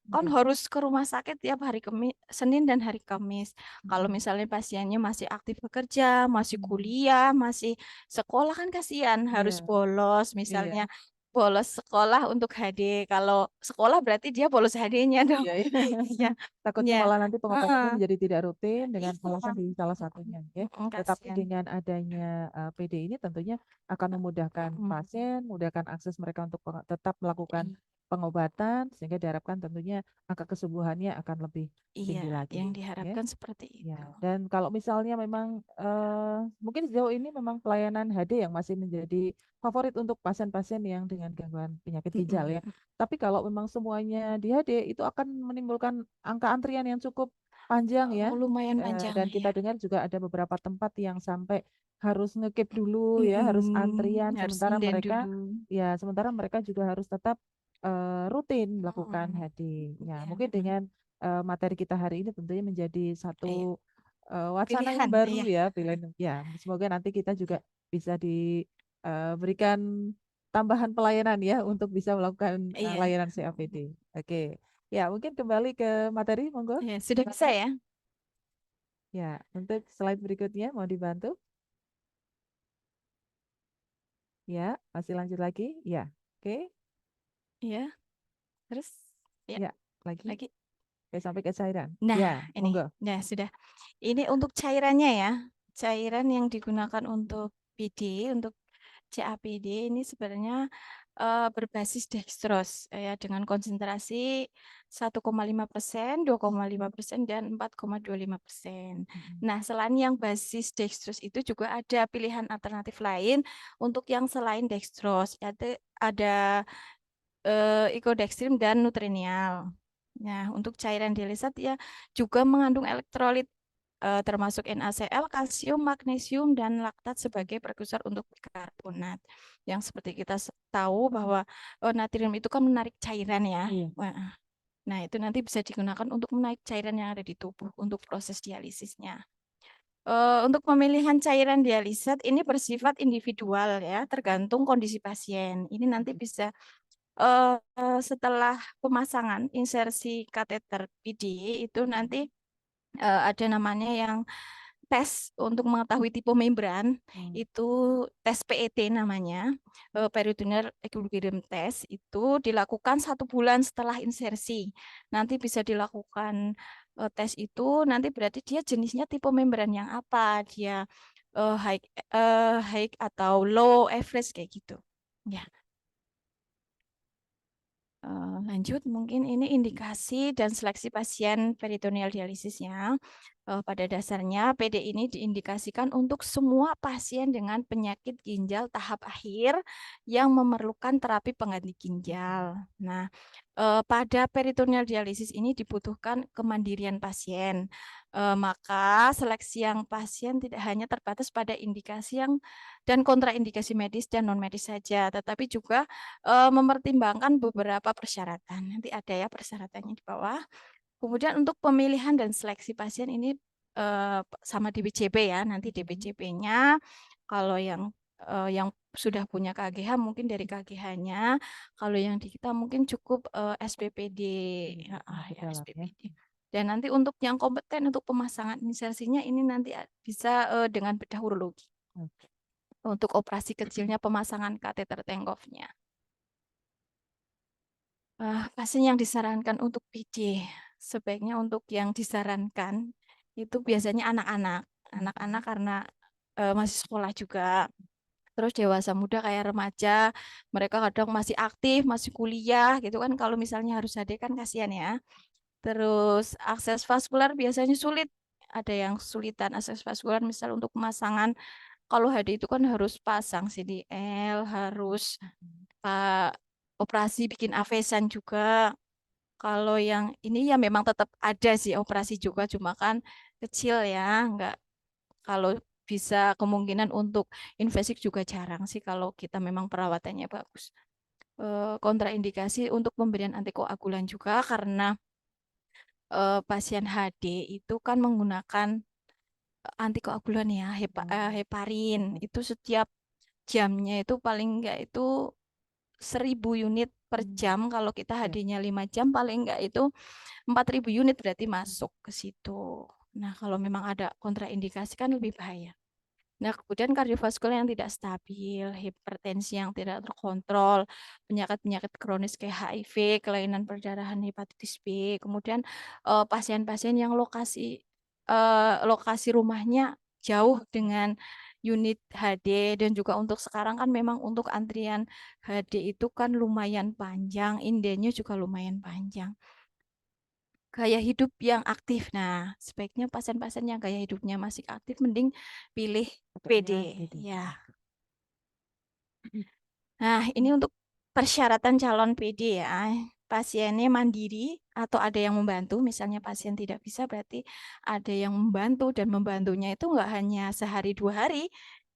kan harus ke rumah sakit tiap hari Senin dan hari Kamis. Kalau misalnya pasiennya masih aktif bekerja, masih kuliah, masih sekolah kan kasihan, harus Iya. bolos misalnya. Bolos sekolah untuk HD. Kalau sekolah berarti dia bolos HD-nya dong. Iya, iya. Iya. Takutnya Iya. malah nanti pengobatannya Heeh. menjadi tidak rutin dengan Iya. alasan di salah satunya ya. Tetapi Kasihan. dengan adanya PD ini tentunya akan memudahkan pasien, memudahkan akses mereka untuk tetap melakukan pengobatan sehingga diharapkan tentunya angka kesembuhannya akan lebih Iya, tinggi lagi yang ya. diharapkan seperti itu. Ya, dan kalau misalnya memang mungkin sejauh ini memang pelayanan HD yang masih menjadi favorit untuk pasien-pasien yang dengan gangguan penyakit ginjal ya. Tapi kalau memang semuanya di HD itu akan menimbulkan angka antrian yang cukup panjang ya. Lumayan panjang Dan ya. kita dengar juga ada beberapa tempat yang sampai harus ngekip dulu ya, harus antrian Harus sementara inden mereka dulu. sementara mereka juga harus tetap rutin melakukan HD. Ya, mungkin dengan materi kita hari ini tentunya menjadi satu wacana yang Pilihan, baru iya. ya, pilihan ya. Semoga nanti kita juga bisa diberikan tambahan pelayanan ya untuk bisa melakukan Iya. layanan CAPD. Oke. Ya, mungkin kembali ke materi, monggo. Ya, sudah bisa ya? Ya, untuk slide berikutnya mau dibantu? Ya, masih lanjut lagi? Ya. Oke. Iya. Terus Ya, lagi. lagi. Oke, sampai ke cairan. Nah, Ya, ini. monggo. Nah, sudah. Ini untuk cairannya ya. Cairan yang digunakan untuk PD, untuk CAPD ini sebenarnya berbasis dextrose ya, dengan konsentrasi 1,5%, 2,5%, dan 4,25%. Nah, selain yang basis dextrose itu juga ada pilihan alternatif lain untuk yang selain dextrose, yaitu ada Icodextrin dan Nutrinial. Nah, untuk cairan dialisat ya juga mengandung elektrolit termasuk NaCl, kalsium, magnesium, dan laktat sebagai prekursor untuk bikarbonat. Yang seperti kita tahu bahwa natrium itu kan menarik cairan ya. Nah, itu nanti bisa digunakan untuk menarik cairan yang ada di tubuh untuk proses dialisisnya. Untuk pemilihan cairan dialisat ini bersifat individual ya, tergantung kondisi pasien. Ini nanti bisa setelah pemasangan insersi kateter PD itu nanti ada namanya yang tes untuk mengetahui tipe membran, itu tes PET namanya, peritoneal equilibrium test, itu dilakukan 1 bulan setelah insersi. Nanti bisa dilakukan tes itu, nanti berarti dia jenisnya tipe membran yang apa, dia high high atau low average kayak gitu. Ya. Lanjut, mungkin ini indikasi dan seleksi pasien peritoneal dialisisnya. Pada dasarnya PD ini diindikasikan untuk semua pasien dengan penyakit ginjal tahap akhir yang memerlukan terapi pengganti ginjal. Nah, pada peritoneal dialisis ini dibutuhkan kemandirian pasien. Maka seleksi yang pasien tidak hanya terbatas pada indikasi yang dan kontraindikasi medis dan non medis saja, tetapi juga mempertimbangkan beberapa persyaratan. Nanti ada ya persyaratannya di bawah. Kemudian untuk pemilihan dan seleksi pasien ini sama DPJP ya. Nanti DPJP-nya kalau yang sudah punya KGH mungkin dari KGH-nya. Kalau yang di kita mungkin cukup SPPD. Ya, SPPD. Dan nanti untuk yang kompeten untuk pemasangan insersinya ini nanti bisa dengan bedah urologi. Untuk operasi kecilnya pemasangan kateter Tenkov-nya. Pasien yang disarankan untuk PD, sebaiknya untuk yang disarankan itu biasanya anak-anak karena masih sekolah juga. Terus dewasa muda kayak remaja, mereka kadang masih aktif, masih kuliah gitu kan. Kalau misalnya harus HD kan kasihan ya. Terus akses vaskular biasanya sulit. Ada yang kesulitan akses vaskular, misal untuk pemasangan. Kalau HD itu kan harus pasang CDL, harus operasi bikin avesan juga. Kalau yang ini ya memang tetap ada sih operasi juga, cuma kan kecil ya, enggak. Kalau bisa kemungkinan untuk invasif juga jarang sih kalau kita memang perawatannya bagus. Kontraindikasi untuk pemberian antikoagulan juga karena pasien HD itu kan menggunakan antikoagulan ya, heparin. Itu setiap jamnya itu paling enggak itu 1000 unit per jam. Kalau kita HD-nya 5 jam paling enggak itu 4000 unit berarti masuk ke situ. Nah, kalau memang ada kontraindikasi kan lebih bahaya. Nah, kemudian kardiovaskular yang tidak stabil, hipertensi yang tidak terkontrol, penyakit-penyakit kronis kayak HIV, kelainan perdarahan, hepatitis B, kemudian pasien-pasien yang lokasi rumahnya jauh dengan unit HD, dan juga untuk sekarang kan memang untuk antrian HD itu kan lumayan panjang, indenya juga lumayan panjang. Gaya hidup yang aktif. Nah, sebaiknya pasien-pasien yang gaya hidupnya masih aktif mending pilih PD. Ya. Nah, ini untuk persyaratan calon PD ya. Pasiennya mandiri atau ada yang membantu. Misalnya pasien tidak bisa berarti ada yang membantu, dan membantunya itu enggak hanya sehari 2 hari.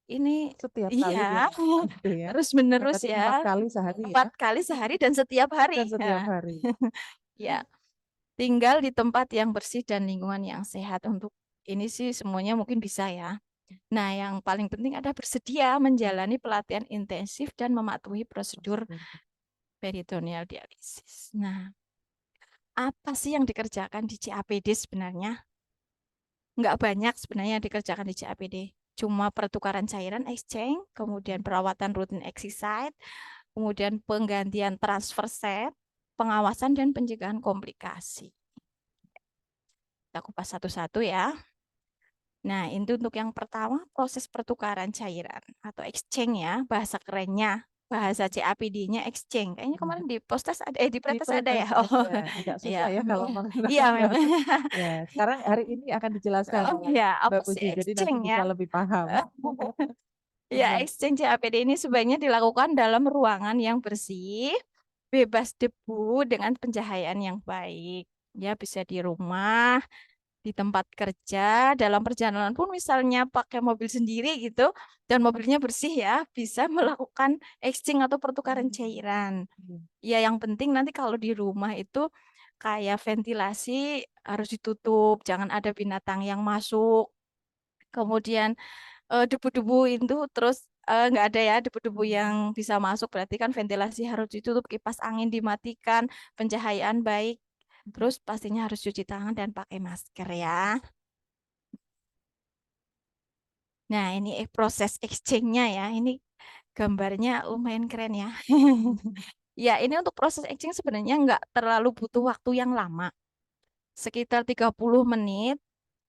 Ini Setiap kali iya, gitu ya. terus menerus Berarti ya. 4 kali sehari ya. 4 kali sehari dan setiap hari. Dan setiap Nah, hari. ya. Tinggal di tempat yang bersih dan lingkungan yang sehat. Untuk ini sih semuanya mungkin bisa ya. Nah, yang paling penting ada bersedia menjalani pelatihan intensif dan mematuhi prosedur peritoneal dialisis. Nah, apa sih yang dikerjakan di CAPD sebenarnya? Nggak banyak sebenarnya yang dikerjakan di CAPD. Cuma pertukaran cairan exchange, kemudian perawatan rutin exercise, kemudian penggantian transfer set, pengawasan dan pencegahan komplikasi. Kita kupas satu-satu ya. Nah, itu untuk yang pertama, proses pertukaran cairan atau exchange ya, bahasa kerennya. Bahasa CAPD-nya exchange. Kayaknya kemarin di postas ada, di pretest ada ya. Oh, agak iya. susah ya kalau Iya memang. Ya, sekarang hari ini akan dijelaskan Oh ya, apa Mbak sih Puji, jadi nanti exchange ya? bisa lebih paham. Ya, exchange CAPD ini sebaiknya dilakukan dalam ruangan yang bersih, bebas debu dengan pencahayaan yang baik. Ya, bisa di rumah, di tempat kerja, dalam perjalanan pun misalnya pakai mobil sendiri gitu, dan mobilnya bersih ya, bisa melakukan exchange atau pertukaran cairan. Ya, yang penting nanti kalau di rumah itu kayak ventilasi harus ditutup, jangan ada binatang yang masuk. Kemudian debu-debu itu terus nggak ada ya debu-debu yang bisa masuk, berarti kan ventilasi harus ditutup, kipas angin dimatikan, pencahayaan baik, terus pastinya harus cuci tangan dan pakai masker ya. Nah, ini proses exchange-nya ya, ini gambarnya lumayan keren ya. Ya, ini untuk proses exchange sebenarnya nggak terlalu butuh waktu yang lama, sekitar 30 menit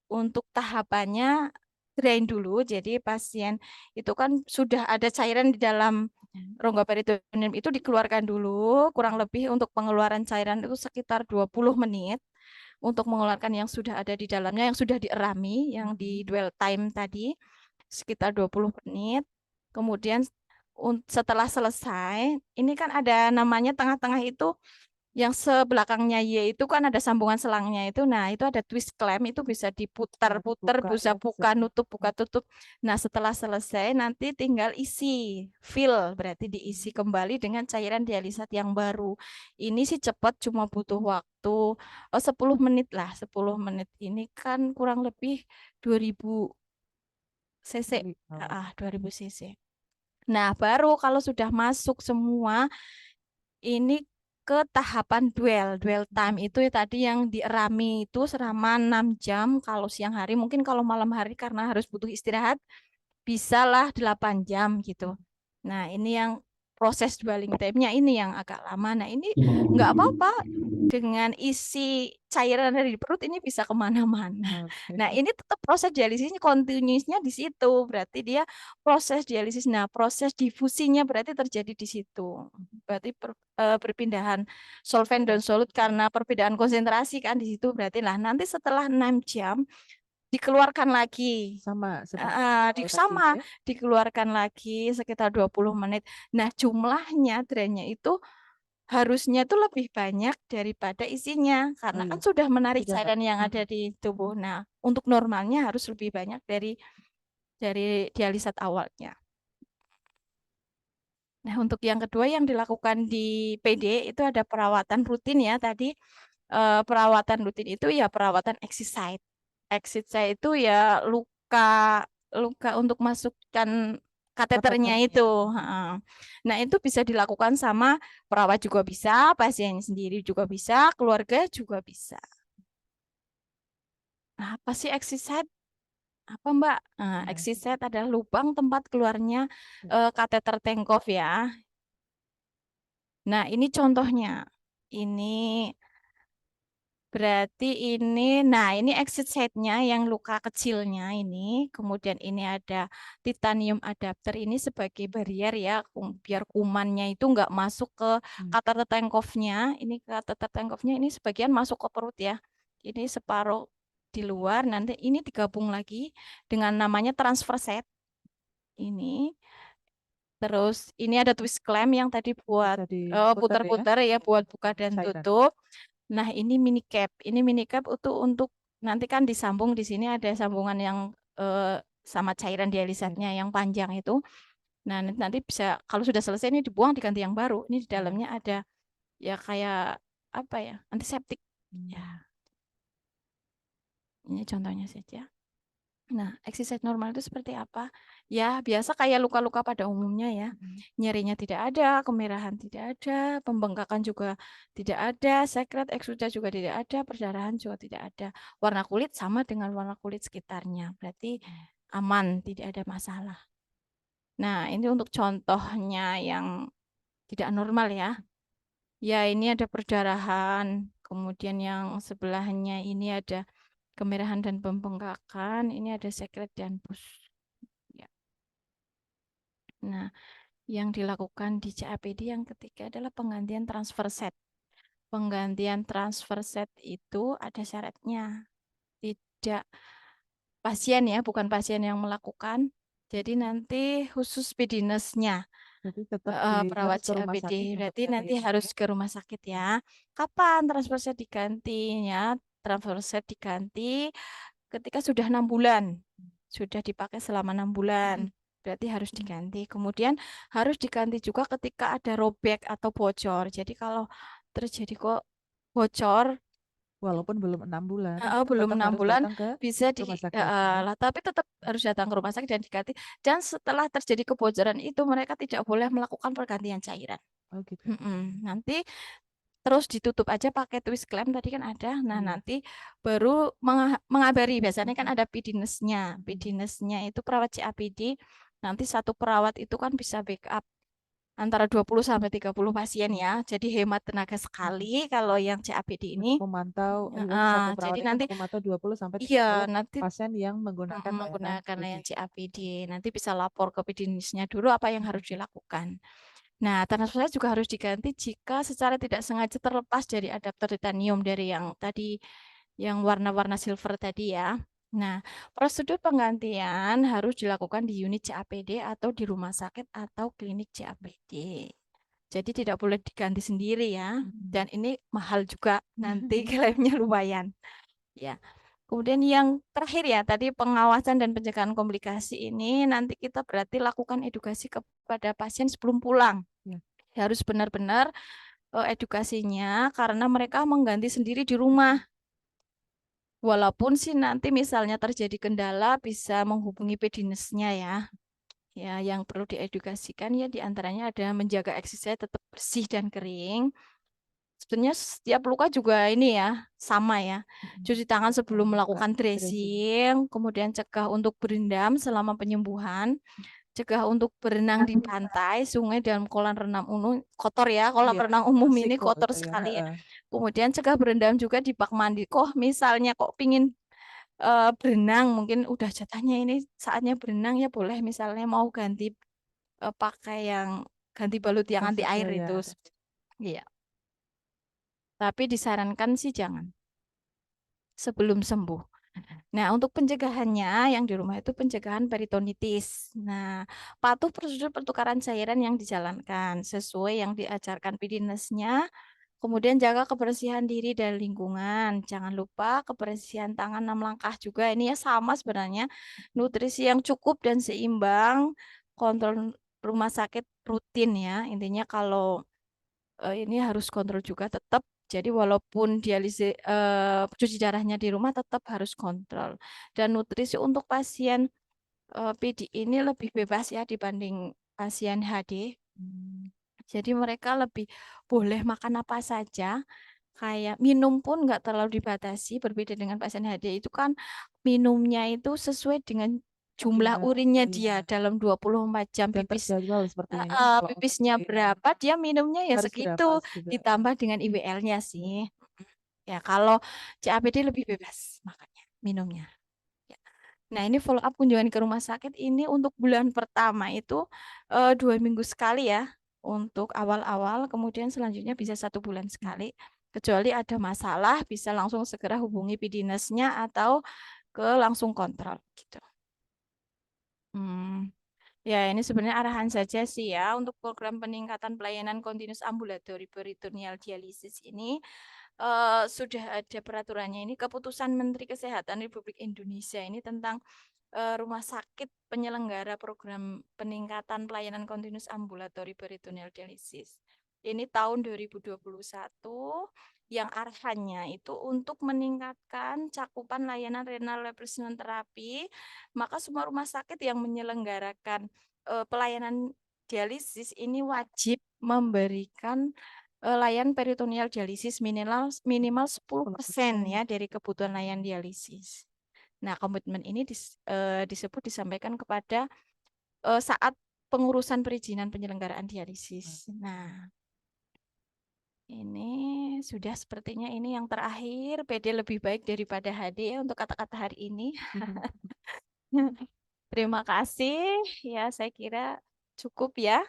untuk tahapannya. drain dulu. Jadi pasien itu kan sudah ada cairan di dalam rongga peritoneum itu dikeluarkan dulu, kurang lebih untuk pengeluaran cairan itu sekitar 20 menit untuk mengeluarkan yang sudah ada di dalamnya, yang sudah dierami, yang di dwell time tadi sekitar 20 menit. Kemudian setelah selesai, ini kan ada namanya tengah-tengah itu yang sebelakangnya Y itu kan ada sambungan selangnya itu. Nah, itu ada twist clamp, itu bisa diputar-putar, Buka bisa ya, buka tutup. Nah, setelah selesai nanti tinggal isi, fill, berarti diisi kembali dengan cairan dialisat yang baru. Ini sih cepat, cuma butuh waktu 10 menit lah. 10 menit ini kan kurang lebih 2000 cc. 2000 cc. Nah, baru kalau sudah masuk semua, ini ke tahapan dwell time itu ya tadi yang dierami itu selama 6 jam kalau siang hari, mungkin kalau malam hari karena harus butuh istirahat bisalah 8 jam gitu. Nah, ini yang proses dwelling time-nya ini yang agak lama. Nah, ini nggak apa-apa dengan isi cairan dari perut ini bisa kemana-mana. Nah, ini tetap proses dialisisnya continuousnya di situ. Berarti dia proses dialisis. Nah, proses difusinya berarti terjadi di situ. Berarti perpindahan solvent dan solut karena perbedaan konsentrasi kan di situ. Berarti lah nanti setelah 6 jam dikeluarkan lagi. Sama Sama dikeluarkan lagi sekitar 20 menit. Nah, jumlahnya drainnya itu harusnya itu lebih banyak daripada isinya karena kan sudah menarik cairan yang ada di tubuh. Nah, untuk normalnya harus lebih banyak dari dialisat awalnya. Nah, untuk yang kedua yang dilakukan di PD itu ada perawatan rutin ya tadi. Perawatan rutin itu ya perawatan exit site itu ya luka untuk masukkan kateternya itu. Nah, itu bisa dilakukan sama perawat juga bisa, pasien sendiri juga bisa, keluarga juga bisa. Nah, apa sih exit site? Apa Mbak? Nah, exit site adalah lubang tempat keluarnya kateter Tenkov ya. Nah, ini contohnya. Ini berarti ini exit site-nya yang luka kecilnya ini. Kemudian ini ada titanium adapter ini sebagai barrier ya, biar kumannya itu nggak masuk ke kateter Tenkov-nya. Ini kateter Tenkov-nya ini sebagian masuk ke perut ya. Ini separuh di luar, nanti ini digabung lagi dengan namanya transfer set. Ini. Terus ini ada twist clamp yang tadi buat putar-putar ya, buat buka dan tutup. Nah, ini mini cap. Ini mini cap untuk nanti kan disambung di sini ada sambungan yang sama cairan dialisatnya yang panjang itu. Nah, nanti bisa kalau sudah selesai ini dibuang diganti yang baru. Ini di dalamnya ada ya kayak apa ya? Antiseptik. Ya. Ini contohnya saja. Nah, exit site normal itu seperti apa? Ya, biasa kayak luka-luka pada umumnya ya. Nyerinya tidak ada, kemerahan tidak ada, pembengkakan juga tidak ada, sekret eksuda juga tidak ada, perdarahan juga tidak ada. Warna kulit sama dengan warna kulit sekitarnya. Berarti aman, tidak ada masalah. Nah, ini untuk contohnya yang tidak normal ya. Ya, ini ada perdarahan, kemudian yang sebelahnya ini ada kemerahan dan pembengkakan, ini ada sekret dan pus. Ya. Nah, yang dilakukan di CAPD yang ketiga adalah penggantian transfer set. Penggantian transfer set itu ada syaratnya. Tidak pasien ya, bukan pasien yang melakukan. Jadi nanti khusus pedinusnya. Perawat CAPD, berarti nanti harus ke rumah sakit ya. Kapan transfer set diganti ya? Transfer set diganti ketika sudah 6 bulan, sudah dipakai selama 6 bulan, berarti harus diganti. Kemudian harus diganti juga ketika ada robek atau bocor. Jadi kalau terjadi kok bocor, walaupun belum 6 bulan, belum 6 bulan bisa tapi tetap harus datang ke rumah sakit dan diganti. Dan setelah terjadi kebocoran itu mereka tidak boleh melakukan pergantian cairan. Oh gitu. Nanti terus ditutup aja pakai twist clamp tadi kan ada. Nah, nanti baru mengabari. Biasanya kan ada pedinusnya. Pedinusnya itu perawat CAPD. Nanti satu perawat itu kan bisa backup antara 20 sampai 30 pasien ya. Jadi hemat tenaga sekali kalau yang CABD ini. Untuk memantau, satu Jadi perawat itu nanti untuk memantau 20 sampai iya 30 nanti pasien yang menggunakan layanan menggunakan layanan CABD. CABD. Nanti bisa lapor ke pedinisnya dulu apa yang harus dilakukan. Nah, transfer juga harus diganti jika secara tidak sengaja terlepas dari adaptor titanium dari yang tadi, yang warna-warna silver tadi ya. Nah, prosedur penggantian harus dilakukan di unit CAPD atau di rumah sakit atau klinik CAPD. Jadi tidak boleh diganti sendiri ya. Dan ini mahal juga, nanti klaimnya lumayan. Ya. Kemudian yang terakhir ya, tadi pengawasan dan pencegahan komplikasi ini nanti kita berarti lakukan edukasi kepada pasien sebelum pulang. Ya. Harus benar-benar edukasinya karena mereka mengganti sendiri di rumah. Walaupun sih nanti misalnya terjadi kendala bisa menghubungi pedinesnya ya. Ya, yang perlu diedukasikan ya diantaranya ada menjaga eksisnya tetap bersih dan kering. Sebenarnya setiap luka juga ini ya, sama ya. Cuci tangan sebelum melakukan dressing, kemudian cegah untuk berendam selama penyembuhan, cegah untuk berenang di pantai, sungai, dan kolam renang umum. Kotor ya, kolam Iya, renang umum ini resiko kotor itu ya. sekali ya. Kemudian cegah berendam juga di bak mandi. Kok misalnya kok pingin berenang, mungkin udah jatahnya ini saatnya berenang ya boleh misalnya mau ganti pakai yang ganti balut yang anti air Maksudnya ya itu. ada. Iya. Tapi disarankan sih jangan sebelum sembuh. Nah, untuk pencegahannya yang di rumah itu pencegahan peritonitis. Nah, patuh prosedur pertukaran cairan yang dijalankan sesuai yang diajarkan pedinesnya. Kemudian jaga kebersihan diri dan lingkungan. Jangan lupa kebersihan tangan 6 langkah juga. Ini ya sama sebenarnya. Nutrisi yang cukup dan seimbang. Kontrol rumah sakit rutin ya. Intinya kalau ini harus kontrol juga tetap. Jadi walaupun dialisis cuci darahnya di rumah tetap harus kontrol. Dan nutrisi untuk pasien PD ini lebih bebas ya dibanding pasien HD. Jadi mereka lebih boleh makan apa saja. Kayak minum pun nggak terlalu dibatasi. Berbeda dengan pasien HD itu kan minumnya itu sesuai dengan jumlah urinnya dia dalam 24 jam Dan pipis. terjadwal sepertinya ya. Kalau untuk Pipisnya berapa, dia minumnya ya harus berapa segitu, juga. ditambah dengan IWL-nya sih. Ya, kalau CABD lebih bebas makanya minumnya. Ya. Nah, ini follow up kunjungan ke rumah sakit ini untuk bulan pertama itu 2 minggu sekali ya untuk awal-awal, kemudian selanjutnya bisa 1 bulan sekali. Kecuali ada masalah, bisa langsung segera hubungi pedinesnya atau ke langsung kontrol gitu. Ya, ini sebenarnya arahan saja sih ya untuk program peningkatan pelayanan kontinus ambulatori peritoneal dialisis ini sudah ada peraturannya. Ini keputusan Menteri Kesehatan Republik Indonesia ini tentang rumah sakit penyelenggara program peningkatan pelayanan kontinus ambulatori peritoneal dialisis. Ini tahun 2021 yang arahannya itu untuk meningkatkan cakupan layanan renal replacement terapi, maka semua rumah sakit yang menyelenggarakan pelayanan dialisis ini wajib memberikan layanan peritoneal dialisis minimal 10% ya dari kebutuhan layanan dialisis. Nah, komitmen ini disampaikan kepada saat pengurusan perizinan penyelenggaraan dialisis. Nah, ini sudah sepertinya ini yang terakhir. PD lebih baik daripada HD ya untuk kata-kata hari ini. Terima kasih. Ya, saya kira cukup ya.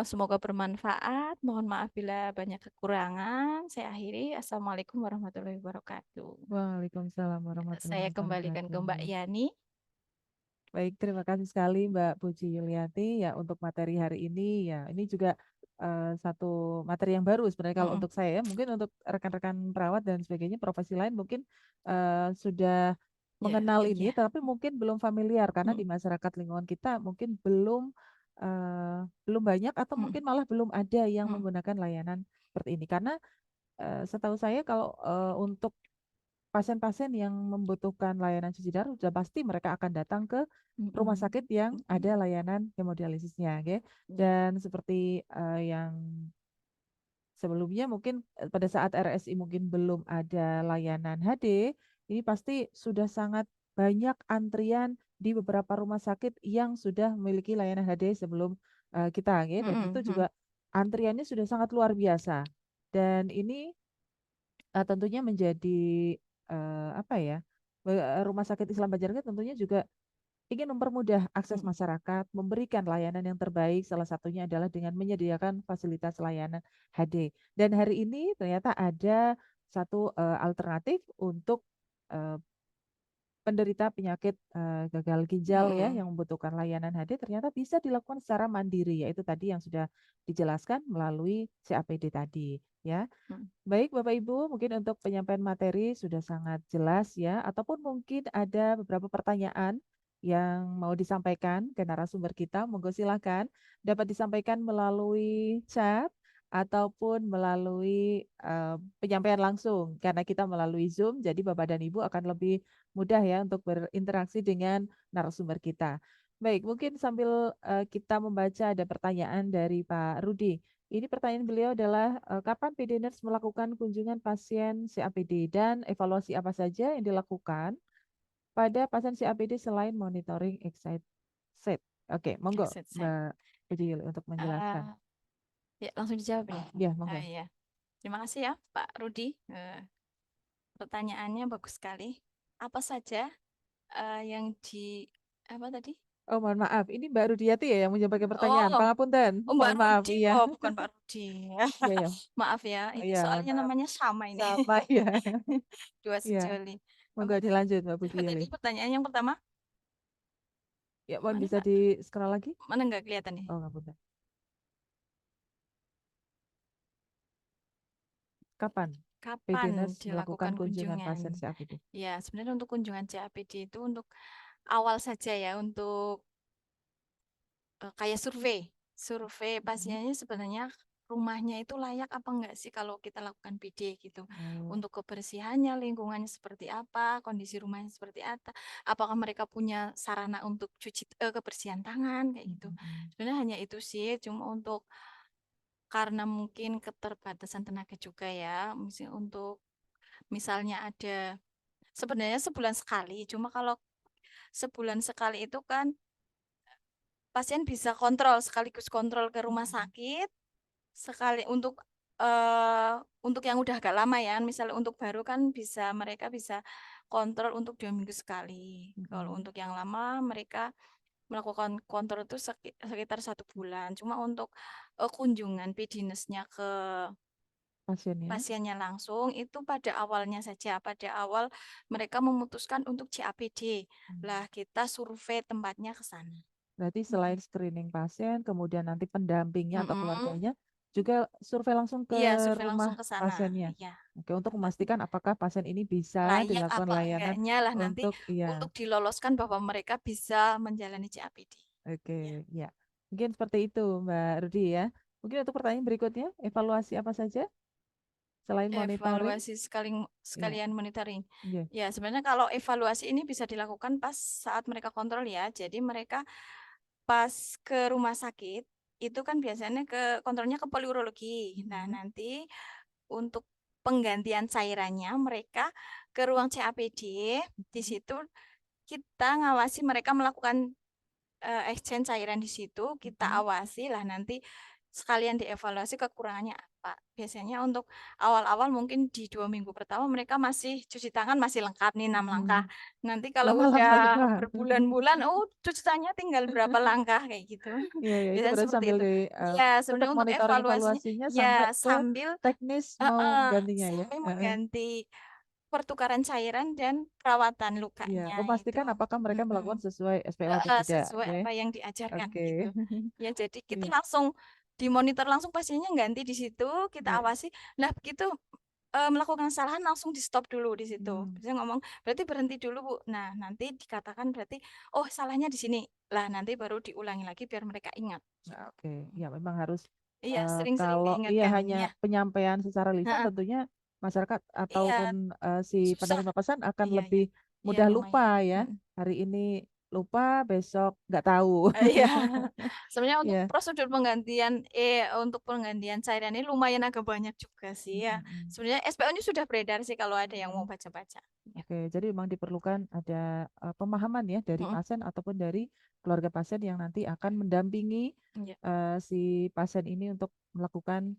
Semoga bermanfaat. Mohon maaf bila banyak kekurangan. Saya akhiri. Assalamualaikum warahmatullahi wabarakatuh. Waalaikumsalam warahmatullahi Saya kembalikan ke Mbak wabarakatuh. Yani. Baik, terima kasih sekali Mbak Puji Yuliati ya untuk materi hari ini ya. Ini juga satu materi yang baru sebenarnya kalau untuk saya ya. Mungkin untuk rekan-rekan perawat dan sebagainya profesi lain mungkin sudah mengenal ini, tapi mungkin belum familiar karena di masyarakat lingkungan kita mungkin belum banyak atau mungkin malah belum ada yang menggunakan layanan seperti ini. Karena setahu saya kalau untuk pasien-pasien yang membutuhkan layanan cuci darah sudah pasti mereka akan datang ke rumah sakit yang ada layanan hemodialisisnya, okay? Dan seperti yang sebelumnya mungkin pada saat RSI mungkin belum ada layanan HD, ini pasti sudah sangat banyak antrian di beberapa rumah sakit yang sudah memiliki layanan HD sebelum kita, ya, dan itu juga antriannya sudah sangat luar biasa. Dan ini tentunya menjadi apa ya? Rumah Sakit Islam Banjarnegara tentunya juga ingin mempermudah akses masyarakat, memberikan layanan yang terbaik. Salah satunya adalah dengan menyediakan fasilitas layanan HD. Dan hari ini ternyata ada satu alternatif untuk eh, penderita penyakit gagal ginjal ya yang membutuhkan layanan HD ternyata bisa dilakukan secara mandiri, yaitu tadi yang sudah dijelaskan melalui CAPD tadi ya. Baik Bapak Ibu, mungkin untuk penyampaian materi sudah sangat jelas ya, ataupun mungkin ada beberapa pertanyaan yang mau disampaikan ke narasumber kita, monggo silakan dapat disampaikan melalui chat ataupun melalui penyampaian langsung karena kita melalui Zoom, jadi Bapak dan Ibu akan lebih mudah ya untuk berinteraksi dengan narasumber kita. Baik, mungkin sambil kita membaca ada pertanyaan dari Pak Rudi. Ini pertanyaan beliau adalah kapan PD Nurse melakukan kunjungan pasien CAPD dan evaluasi apa saja yang dilakukan pada pasien CAPD selain monitoring exit set. Oke, monggo Exit set. Mbak Puji Yuli untuk menjelaskan. Ya, langsung dijawab ya. Ya, monggo. Ya. Terima kasih ya Pak Rudi. Pertanyaannya bagus sekali. Apa saja yang apa tadi? Oh, mohon maaf. Ini Mbak Rudiati ya yang menyampaikan pertanyaan. Pangapunten. Oh, Mbak Mohon maaf, Rudi. iya. Oh, bukan Pak Rudi. Iya, iya. Maaf ya, ini Iya, soalnya maaf. namanya sama ini. Sama ya. Dua Iya. sejoli. Monggo dilanjut Mbak Puji Yuli. Tadi pertanyaan yang pertama, Ya, mohon Mana, bisa Pak? di-scroll lagi? mana nggak kelihatan nih? Oh, ngapunten. Kapan PD Kapan Nurse melakukan dilakukan kunjungan kunjungan? pasien CAPD? Ya, sebenarnya untuk kunjungan CAPD itu untuk awal saja ya, untuk kayak survei pasiennya sebenarnya rumahnya itu layak apa enggak sih kalau kita lakukan PD gitu. Untuk kebersihannya, lingkungannya seperti apa, kondisi rumahnya seperti apa, apakah mereka punya sarana untuk cuci kebersihan tangan kayak gitu. Sebenarnya hanya itu sih, cuma untuk karena mungkin keterbatasan tenaga juga ya, misalnya ada sebenarnya sebulan sekali, cuma kalau sebulan sekali itu kan pasien bisa kontrol sekaligus kontrol ke rumah sakit sekali untuk yang udah agak lama ya, misalnya untuk baru kan mereka bisa kontrol untuk 2 minggu sekali. Kalau untuk yang lama mereka melakukan kontrol itu sekitar 1 bulan. Cuma untuk kunjungan PD-nya ke pasiennya langsung itu pada awalnya saja, pada awal mereka memutuskan untuk CAPD. Lah kita survei tempatnya ke sana. Berarti selain screening pasien, kemudian nanti pendampingnya atau keluarganya juga survei langsung ke survei rumah langsung ke sana. pasiennya. Iya. Oke, untuk memastikan apakah pasien ini bisa layak dilakukan apa layanan enggaknya lah nanti untuk diloloskan bahwa mereka bisa menjalani CAPD. Oke, ya. Mungkin seperti itu Mbak Rudi ya. Mungkin untuk pertanyaan berikutnya, evaluasi apa saja selain monitoring? Evaluasi sekalian monitoring. Yeah. Ya, sebenarnya kalau evaluasi ini bisa dilakukan pas saat mereka kontrol ya. Jadi mereka pas ke rumah sakit itu kan biasanya kontrolnya ke poliurologi. Nah, nanti untuk penggantian cairannya mereka ke ruang CAPD. Di situ kita ngawasi mereka melakukan exchange cairan di situ, kita awasi lah nanti sekalian dievaluasi kekurangannya apa. Biasanya untuk awal-awal mungkin di 2 minggu pertama mereka masih cuci tangan masih lengkap nih 6 langkah. Nanti kalau udah berbulan-bulan, cuci tangannya tinggal berapa langkah kayak gitu. Iya, itu berarti sambil sebenarnya untuk evaluasinya sambil teknis mau menggantinya ya. Sampai mengganti pertukaran cairan dan perawatan lukanya. Ya, memastikan apakah mereka melakukan sesuai SPO atau tidak. Sesuai apa yang diajarkan. Gitu. Ya, jadi kita langsung dimonitor langsung pasiennya ganti di situ, kita awasi. Nah, begitu melakukan kesalahan langsung di stop dulu di situ. Bisa ngomong, berarti berhenti dulu Bu. Nah, nanti dikatakan berarti salahnya di sini. Lah, nanti baru diulangi lagi biar mereka ingat. Oke, ya memang harus sering-sering kalau diingatkan. hanya penyampaian secara lisan tentunya masyarakat ataupun si penerima pesan akan lebih mudah lupa ya. Hari ini lupa, besok nggak tahu. Iya. Sebenarnya untuk prosedur penggantian cairan ini lumayan agak banyak juga sih ya. Sebenarnya SPO-nya sudah beredar sih kalau ada yang mau baca-baca. Oke, jadi memang diperlukan ada pemahaman ya dari Mm-mm. pasien ataupun dari keluarga pasien yang nanti akan mendampingi Iya, si pasien ini untuk melakukan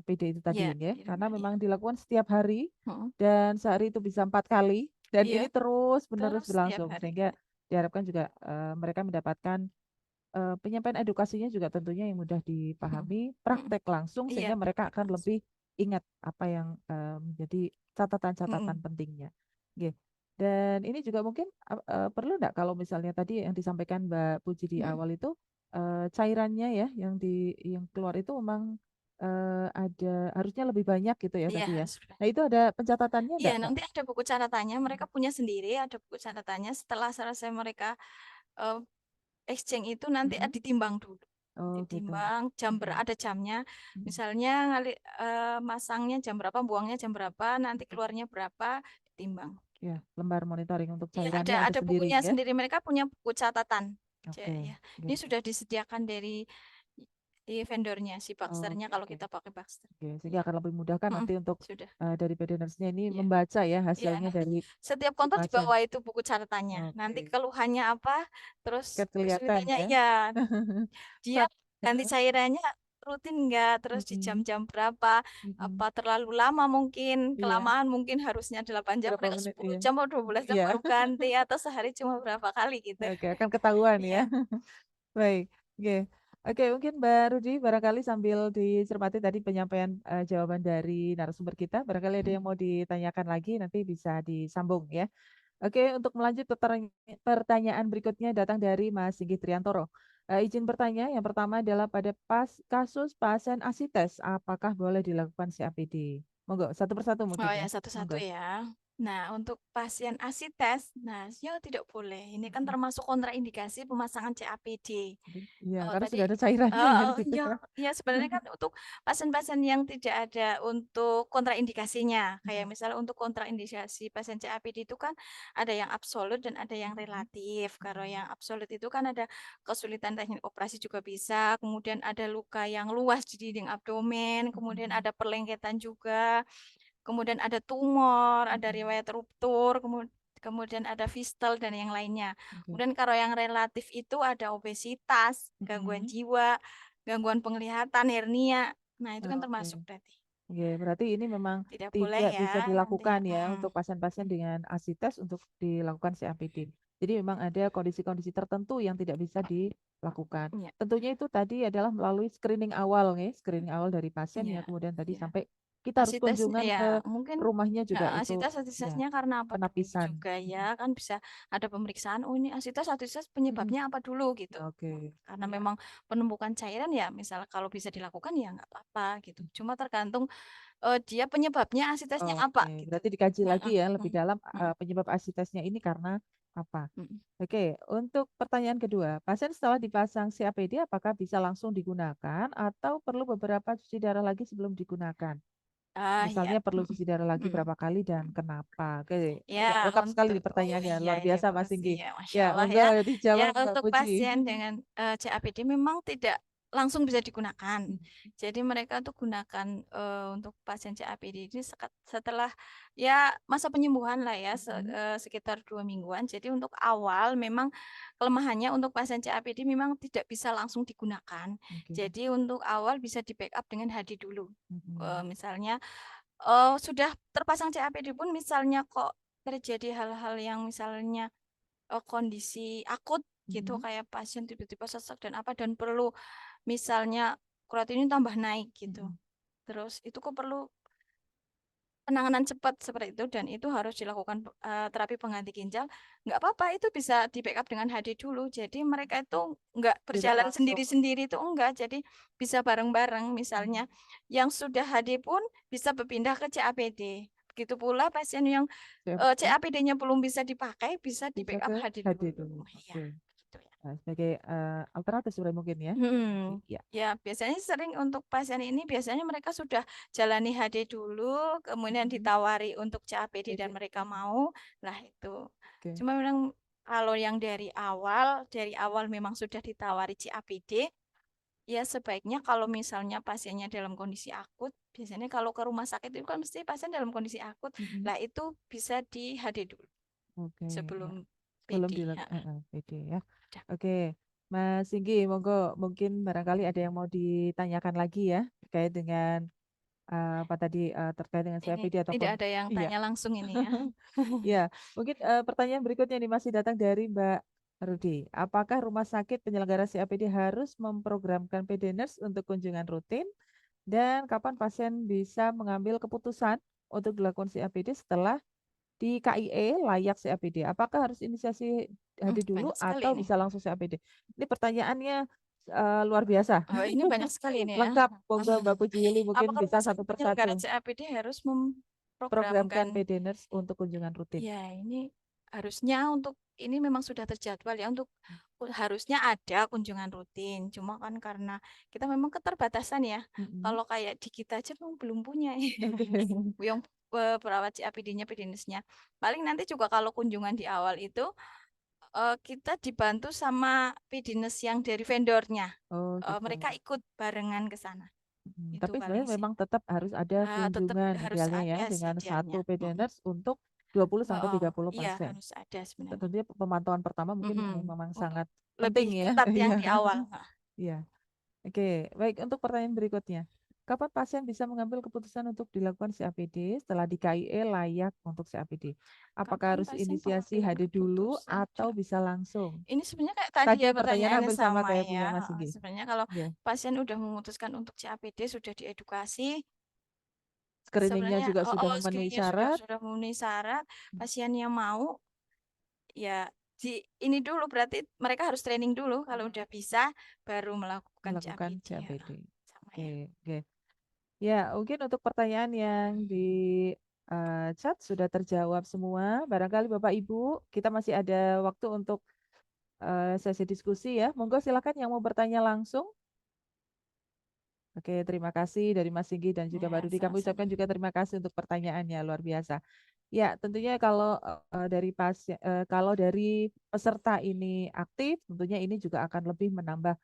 PD itu iya, tadi ya, di karena rumah, iya. memang dilakukan setiap hari Mm-mm. dan sehari itu bisa 4 kali dan Iya, ini terus menerus terus setiap berlangsung hari. sehingga diharapkan juga mereka mendapatkan penyampaian edukasinya juga tentunya yang mudah Mm-mm. dipahami, Mm-mm. praktek langsung Iya, sehingga mereka praktek akan langsung. lebih ingat apa yang menjadi catatan-catatan Mm-mm. pentingnya. Oke. Dan ini juga mungkin perlu nggak kalau misalnya tadi yang disampaikan Mbak Puji di Mm-mm. awal itu cairannya ya yang keluar itu memang ada harusnya lebih banyak gitu ya Iya, tadi ya. harus. Nah itu ada pencatatannya Iya, enggak Mbak? nanti ada buku catatannya. Mereka punya sendiri, ada buku catatannya. Setelah selesai mereka eh, exchange itu nanti Mm-mm. ditimbang dulu. Oh gitu. Ditimbang jam Mm-mm. ada jamnya. Mm-mm. Misalnya masangnya jam berapa, buangnya jam berapa, nanti keluarnya berapa, ditimbang. Ya, lembar monitoring untuk Iya, cairannya ada ada sendiri bukunya ya. sendiri. Mereka punya buku catatan. Oke. Ya, ini Gitu. sudah disediakan dari di vendornya si Baxternya Oke, kalau oke. kita pakai Baxter. Oke, sehingga Iya, akan lebih mudah kan mm-mm, nanti untuk sudah. dari PD nurse-nya ini Iya. membaca ya Iya, hasilnya nanti dari setiap si kontrol di pasien. bawah itu buku catatannya. Nanti Oke, keluhannya apa, terus kan kelihatan kesulitannya ya. iya. Dia Saat ganti cairannya rutin enggak, terus di Mm-mm, jam-jam berapa, mm-mm. apa terlalu lama mungkin, Iya, kelamaan mungkin harusnya 8 jam, berapa mereka menit 10 iya. jam atau 12 jam Iya, baru ganti, atau sehari cuma berapa kali gitu. oke, akan ketahuan Iya. ya. Baik, oke. Oke, mungkin Mbak Rudi barangkali sambil dicermati tadi penyampaian jawaban dari narasumber kita, barangkali ada yang mau ditanyakan lagi nanti bisa disambung ya. Oke, untuk melanjut ke pertanyaan berikutnya datang dari Mas Singgih Triantoro. Izin bertanya, yang pertama adalah pada kasus pasien asites, apakah boleh dilakukan CAPD? Monggo, satu persatu Oh mungkin ya, ya. satu-satu Monggo. ya. Nah, untuk pasien asites, nah, ya tidak boleh. Ini kan Mm-mm. termasuk kontraindikasi pemasangan CAPD. Iya, Oh, karena tadi sudah ada cairannya ya di situ ya, ya. ya sebenarnya kan untuk pasien-pasien yang tidak ada untuk kontraindikasinya, kayak Mm-mm. misalnya untuk kontraindikasi pasien CAPD itu kan ada yang absolut dan ada yang Mm-mm. relatif. Kalau Mm-mm. yang absolut itu kan ada kesulitan teknik operasi juga bisa, kemudian ada luka yang luas di dinding abdomen, kemudian Mm-mm. ada perlengketan juga, kemudian ada tumor, ada Mm-mm. riwayat ruptur, kemudian ada fistel dan yang lainnya. Oke. Kemudian kalau yang relatif itu ada obesitas, gangguan Mm-mm. jiwa, gangguan penglihatan, hernia. Nah, itu kan Oke. termasuk berarti. Oke, berarti ini memang Tidak boleh tidak ya bisa nanti. dilakukan ya untuk pasien-pasien Mm. dengan asites untuk dilakukan CAPD. Jadi memang ada kondisi-kondisi tertentu yang tidak bisa dilakukan. Ya, Tentunya itu tadi adalah melalui screening awal, nih, screening awal dari pasien ya. ya, Kemudian tadi ya. sampai kita harus Asitesnya kunjungan ya ke mungkin rumahnya juga itu ya asitasnya karena apa dulu penapisan. juga ya kan bisa ada pemeriksaan, oh ini asitas Mm-mm. penyebabnya apa dulu gitu. Oke, Karena memang penumpukan cairan ya misal kalau bisa dilakukan ya nggak apa-apa gitu, cuma tergantung dia penyebabnya asitasnya apa oke. gitu. Berarti dikaji Ya, lagi ya lebih dalam mm, penyebab asitesnya ini karena apa? mm. Oke, untuk pertanyaan kedua, pasien setelah dipasang CAPD apakah bisa langsung digunakan atau perlu beberapa cuci darah lagi sebelum digunakan? Ya. Misalnya perlu cuci darah lagi Mm, berapa kali dan mm. kenapa? Oke, Ya, lengkap sekali untuk nih pertanyaannya, iya luar ini biasa Mas bagus Singgi. ya, Masya Ya, Allah monggo ya. Ya, dijawab Mbak untuk Puji. pasien dengan CAPD memang tidak langsung bisa digunakan. Jadi mereka tuh gunakan untuk pasien CAPD ini setelah ya masa penyembuhan lah ya, Mhm. sekitar 2 mingguan. Jadi untuk awal memang kelemahannya untuk pasien CAPD memang tidak bisa langsung digunakan. Oke. Jadi untuk awal bisa di backup dengan HD dulu. Mhm. Misalnya sudah terpasang CAPD pun misalnya kok terjadi hal-hal yang misalnya kondisi akut gitu Mhm. kayak pasien tiba-tiba sesak dan apa dan perlu misalnya kreatinine tambah naik gitu. Mhm. Terus itu kok perlu penanganan cepat seperti itu dan itu harus dilakukan terapi pengganti ginjal. Nggak apa-apa, itu bisa di backup dengan HD dulu. Jadi mereka itu nggak Tidak berjalan langsung. sendiri-sendiri itu enggak. Jadi bisa bareng-bareng. Mhm. Misalnya yang sudah HD pun bisa berpindah ke CAPD. Begitu pula pasien yang CAPD CAPD-nya belum bisa dipakai bisa di bisa backup ke HD HD dulu. dulu. Ya, Oke. gitu ya. Nah, sebagai alternatif sebenarnya mungkin ya. Oke, Hmm, ya. ya biasanya sering untuk pasien ini biasanya mereka sudah jalani HD dulu, kemudian Mhm. ditawari untuk CAPD dan PD. mereka Mhm. mau, lah itu. Oke. Cuma memang kalau yang dari awal memang sudah ditawari CAPD, Ya sebaiknya kalau misalnya pasiennya dalam kondisi akut, biasanya kalau ke rumah sakit itu kan mesti pasien dalam kondisi akut. Mm-mm. Lah itu bisa di HD dulu Oke, ya. sebelum Sebelum PD. dilakukan PD ya. Udah. Oke, Mas Singgi, monggo mungkin barangkali ada yang mau ditanyakan lagi ya terkait dengan apa tadi terkait dengan Ini COPD tidak ataupun ada yang iya. tanya langsung ini ya. Ya, mungkin pertanyaan berikutnya ini masih datang dari Mbak Rudi. Apakah rumah sakit penyelenggara COPD harus memprogramkan PD nurse untuk kunjungan rutin? Dan kapan pasien bisa mengambil keputusan untuk dilakukan COPD setelah di KIE layak COPD? Apakah harus inisiasi HD dulu Banyak sekali atau ini. bisa langsung COPD? Ini pertanyaannya luar biasa. Oh, ini banyak sekali ini ya. Lengkap, monggo Mbak Puji Yuli mungkin Apakah bisa rumah sakit satu penyelenggara persatu. CAPD harus Programkan memprogramkan? PD nurse untuk kunjungan rutin. Ya, ini harusnya untuk ini memang sudah terjadwal ya untuk harusnya ada kunjungan rutin. Cuma kan karena kita memang keterbatasan ya. Mm-mm. Kalau kayak di kita aja memang belum punya Oke. yang perawat CAPD-nya, PD-nya. Paling nanti juga kalau kunjungan di awal itu kita dibantu sama PD-nya yang dari vendornya. Oh gitu. Mereka ikut barengan ke sana. Itu Tapi paling sebenarnya sih. memang tetap harus ada Tetap kunjungan harus idealnya ya ada dengan sedianya. satu PD nurse untuk 20 sampai Oh, 30 iya pasien. harus ada sebenarnya. Tentunya pemantauan pertama mungkin memang Untuk sangat lebih penting ya. ketat yang Iya. di awal. Iya. Oke, baik untuk pertanyaan berikutnya. Kapan pasien bisa mengambil keputusan untuk dilakukan CAPD setelah di KIE layak untuk CAPD? Apakah Kapan harus pasien inisiasi pengambilan HD dulu keputusan? atau bisa langsung? Ini sebenarnya kayak tadi Tadi ya pertanyaan pertanyaannya hampir sama sama kayak punya ya. Mas Sigi. Sebenarnya kalau Ya, pasien udah memutuskan untuk CAPD sudah diedukasi, screeningnya sebenarnya juga sudah memenuhi screeningnya sudah syarat. sudah memenuhi syarat, pasiennya mau ya di ini dulu berarti mereka harus training dulu kalau udah bisa baru melakukan Melakukan CAPD ya. CAPD. Sama Oke, ya. oke. Ya, mungkin untuk pertanyaan yang di chat sudah terjawab semua. Barangkali Bapak Ibu, kita masih ada waktu untuk sesi diskusi ya. Monggo silakan yang mau bertanya langsung. Oke, terima kasih dari Mas Singgi dan juga Ya, Mbak Rudi. Kami sama-sama. ucapkan juga terima kasih untuk pertanyaannya, luar biasa. Ya, tentunya kalau dari kalau dari peserta ini aktif, tentunya ini juga akan lebih menambah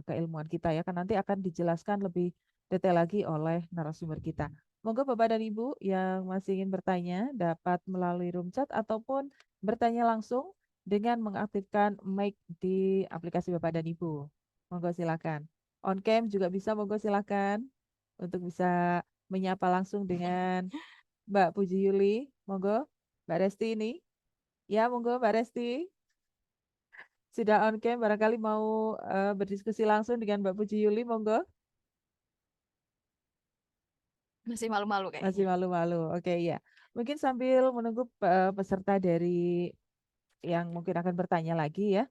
keilmuan kita ya. Kan nanti akan dijelaskan lebih detail lagi oleh narasumber kita. Monggo Bapak dan Ibu yang masih ingin bertanya dapat melalui room chat ataupun bertanya langsung dengan mengaktifkan mic di aplikasi Bapak dan Ibu. Monggo silakan. On cam juga bisa, monggo silakan untuk bisa menyapa langsung dengan Mbak Puji Yuli, monggo. Mbak Resti ini, ya monggo Mbak Resti. Sudah on cam, barangkali mau berdiskusi langsung dengan Mbak Puji Yuli, monggo. Masih malu-malu Masih kayaknya. malu-malu, oke ya. Mungkin sambil menunggu peserta dari yang mungkin akan bertanya lagi ya.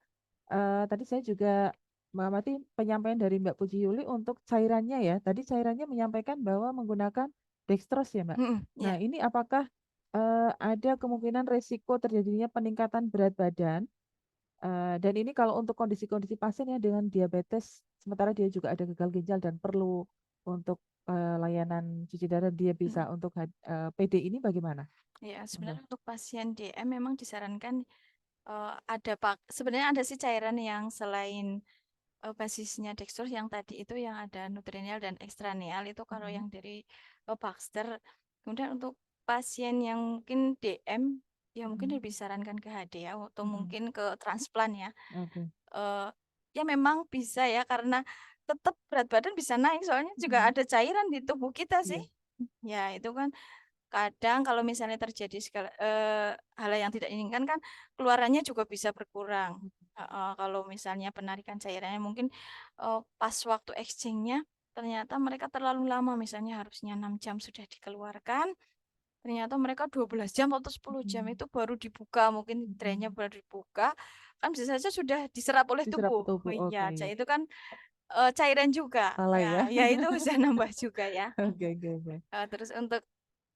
Tadi saya juga mengamati penyampaian dari Mbak Puji Yuli untuk cairannya ya. Tadi cairannya menyampaikan bahwa menggunakan dextrose ya Mbak. Nah Ya. ini apakah ada kemungkinan resiko terjadinya peningkatan berat badan? Dan ini kalau untuk kondisi-kondisi pasien ya dengan diabetes, sementara dia juga ada gagal ginjal dan perlu untuk layanan cuci darah, dia bisa untuk PD ini bagaimana? Ya, Monggo. sebenarnya untuk pasien DM memang disarankan ada sebenarnya ada sih cairan yang selain basisnya dextrose yang tadi itu yang ada nutrienal dan ekstraneal itu kalau Mhm. yang dari Baxter. Kemudian untuk pasien yang mungkin DM ya mungkin Mhm. lebih disarankan ke HD ya atau Mhm. mungkin ke transplant ya. Oke. Eh, ya memang bisa ya karena tetap berat badan bisa naik soalnya juga Mhm. ada cairan di tubuh kita sih. Iya. Ya itu kan kadang kalau misalnya terjadi hal yang tidak diinginkan kan keluarannya juga bisa berkurang. Kalau misalnya penarikan cairannya mungkin pas waktu exchange-nya ternyata mereka terlalu lama, misalnya harusnya 6 jam sudah dikeluarkan, ternyata mereka 12 jam atau 10 jam Mhm. itu baru dibuka, mungkin drainnya Mhm. baru dibuka, kan bisa saja sudah diserap oleh Diserap ke tubuh. Oh tubuh, oke iya, ya. itu kan cairan juga. Alay ya. Ya, ya itu bisa nambah juga ya. Oke, oke, oke. Terus untuk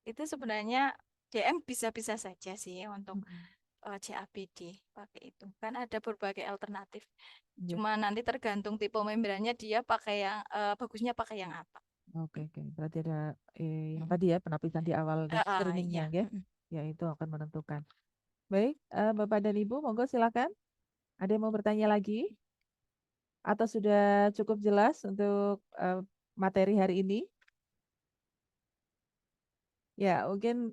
itu sebenarnya DM bisa-bisa saja sih untuk Mhm. CAPD pakai itu. Kan ada berbagai alternatif. Iya. Cuma nanti tergantung tipe membrannya dia pakai yang bagusnya pakai yang apa. Oke, oke. Berarti ada yang Mm. tadi ya penapisan di awal dan screeningnya Iya. ya. Ya itu akan menentukan. Baik, Bapak dan Ibu, monggo silakan. Ada yang mau bertanya lagi? Atau sudah cukup jelas untuk materi hari ini? Ya, mungkin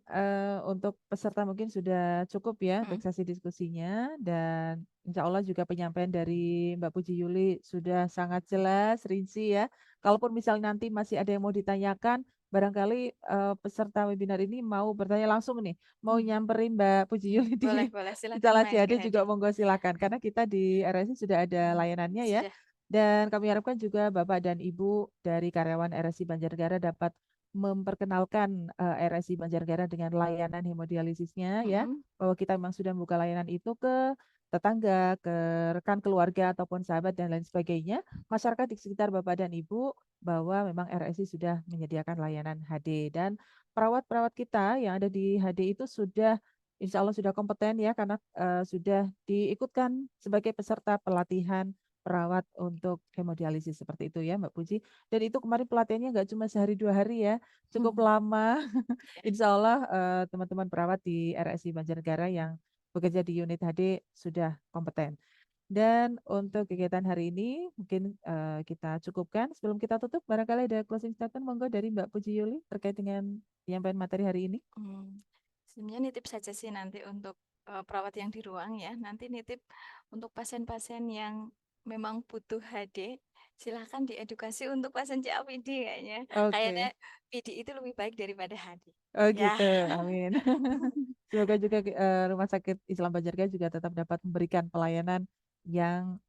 untuk peserta mungkin sudah cukup ya untuk sesi diskusinya, dan insya Allah juga penyampaian dari Mbak Puji Yuli sudah sangat jelas, rinci ya. Kalaupun misalnya nanti masih ada yang mau ditanyakan, barangkali peserta webinar ini mau bertanya langsung nih, mau nyamperin Mbak Puji Yuli di Boleh, silakan instalasi main ada ke juga Hadi. monggo silakan, karena kita di RSI sudah ada layanannya ya. Sudah. Dan kami harapkan juga Bapak dan Ibu dari karyawan RSI Banjarnegara dapat memperkenalkan RSI Banjarnegara dengan layanan hemodialisisnya ya, bahwa kita memang sudah membuka layanan itu ke tetangga, ke rekan keluarga ataupun sahabat dan lain sebagainya, masyarakat di sekitar Bapak dan Ibu, bahwa memang RSI sudah menyediakan layanan HD, dan perawat-perawat kita yang ada di HD itu sudah insya Allah sudah kompeten ya, karena sudah diikutkan sebagai peserta pelatihan perawat untuk hemodialisis seperti itu ya Mbak Puji. Dan itu kemarin pelatihannya nggak cuma sehari 2 hari ya, cukup lama. Insya Allah teman-teman perawat di RSI Banjarnegara yang bekerja di unit HD sudah kompeten. Dan untuk kegiatan hari ini mungkin kita cukupkan. Sebelum kita tutup, barangkali ada closing statement monggo dari Mbak Puji Yuli terkait dengan penyampaian materi hari ini. Sebenarnya nitip saja sih nanti untuk perawat yang di ruang ya. Nanti nitip untuk pasien-pasien yang memang butuh HD, silahkan diedukasi untuk pasien COPD kayaknya. Kayaknya Oke. PD itu lebih baik daripada HD. Oh Ya. gitu, amin. Semoga juga Rumah Sakit Islam Banjarnegara juga tetap dapat memberikan pelayanan yang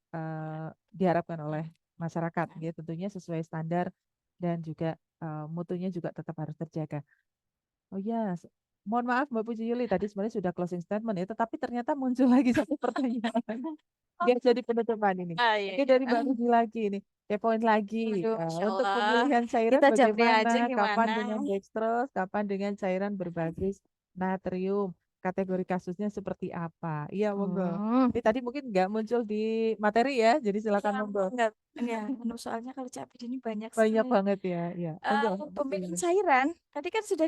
diharapkan oleh masyarakat, gitu. Tentunya sesuai standar dan juga mutunya juga tetap harus terjaga. Oh ya, mohon maaf Mbak Puji Yuli, tadi sebenarnya sudah closing statement ya, tetapi ternyata muncul lagi satu pertanyaan. Biar jadi penutupan ini. Iya, Oke, iya. dari Mbak Puji lagi ini. Poin lagi, Aduh, Masya untuk Allah. pemilihan cairan Kita japri aja bagaimana? Kapan gimana? dengan dextrose, kapan dengan cairan berbasis natrium? Kategori kasusnya seperti apa? Iya, monggo. Hmm. Ini tadi mungkin nggak muncul di materi ya, jadi silakan monggo. Enggak. Ya, soalnya kalau COPD ini banyak Banyak sekali. banget ya, ya. Monggo. Pemilihan cairan tadi kan sudah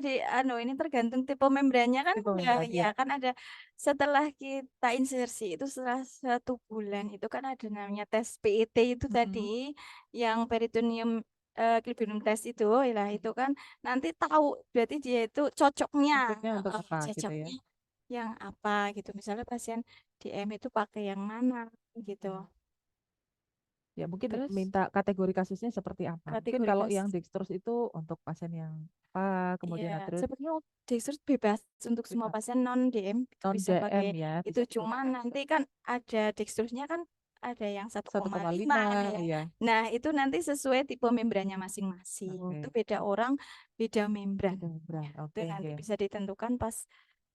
ini tergantung tipe membrannya kan, Tipe ya, membran, ya. kan ada setelah kita insersi itu setelah 1 bulan itu kan ada namanya tes PET itu tadi yang peritoneum clibinum test itu, ya itu kan nanti tahu berarti dia itu cocoknya Maksudnya untuk apa gitu ya? cocoknya yang apa gitu, misalnya pasien DM itu pakai yang mana gitu. Ya, mungkin Terus minta kategori kasusnya seperti apa? Mungkin kategori kalau kasus. yang dextrose itu untuk pasien yang apa, Iya, kemudian terus sebenarnya dextrose bebas untuk semua bebas. pasien non DM itu Non bisa DM pakai ya, itu, bisa cuma pakai nanti kan ada dextrose-nya kan ada yang 1,5 1,5 ya. ya. Nah, itu nanti sesuai tipe membrannya masing-masing. Itu Oke. beda orang, beda membran. Beda membran. Itu Oke, nanti oke. bisa ditentukan pas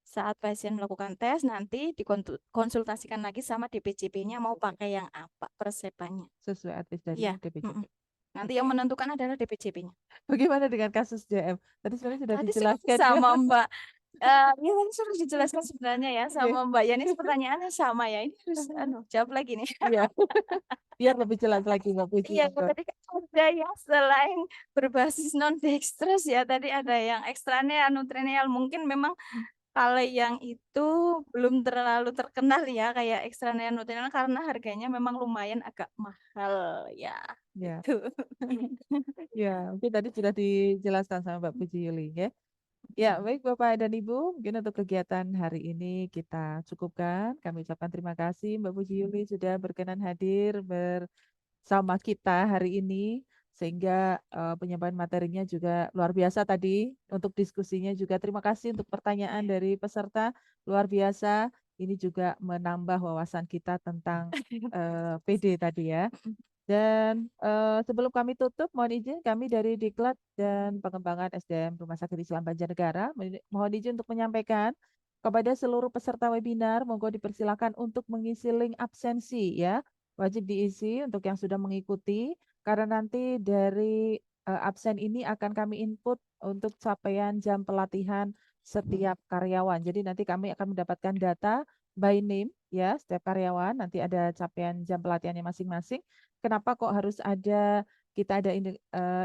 saat pasien melakukan tes, nanti dikonsultasikan lagi sama DPCP-nya mau pakai yang apa persepannya. Sesuai advis dari Iya. DPJP. Nanti yang menentukan adalah DPCP-nya. Bagaimana dengan kasus JM? Tadi sebenarnya sudah Tadi dijelaskan ya. sama Mbak. Ya kan sudah dijelaskan sebenarnya ya Oke. sama Mbak Yani, pertanyaannya sama ya. Ini harus jawab lagi nih. Iya. Biar lebih jelas lagi Mbak Puji. Iya, tadi kan ada yang selain berbasis non dextrose ya, tadi ada yang ekstraneal, nutrineal. Mungkin memang kalau yang itu belum terlalu terkenal ya, kayak ekstraneal nutrineal karena harganya memang lumayan agak mahal ya. Ya. Gitu. Ya, mungkin tadi sudah dijelaskan sama Mbak Puji Yuli ya. Ya, baik Bapak dan Ibu, mungkin untuk kegiatan hari ini kita cukupkan. Kami ucapkan terima kasih Mbak Puji Yuli sudah berkenan hadir bersama kita hari ini, sehingga penyampaian materinya juga luar biasa tadi. Untuk diskusinya juga terima kasih untuk pertanyaan dari peserta, luar biasa. Ini juga menambah wawasan kita tentang PD tadi ya. Dan sebelum kami tutup, mohon izin kami dari Diklat dan Pengembangan SDM Rumah Sakit Islam Banjarnegara mohon izin untuk menyampaikan kepada seluruh peserta webinar, monggo dipersilakan untuk mengisi link absensi ya. Wajib diisi untuk yang sudah mengikuti, karena nanti dari absen ini akan kami input untuk capaian jam pelatihan setiap karyawan. Jadi nanti kami akan mendapatkan data by name ya, setiap karyawan nanti ada capaian jam pelatihannya masing-masing. Kenapa kok harus ada kita ada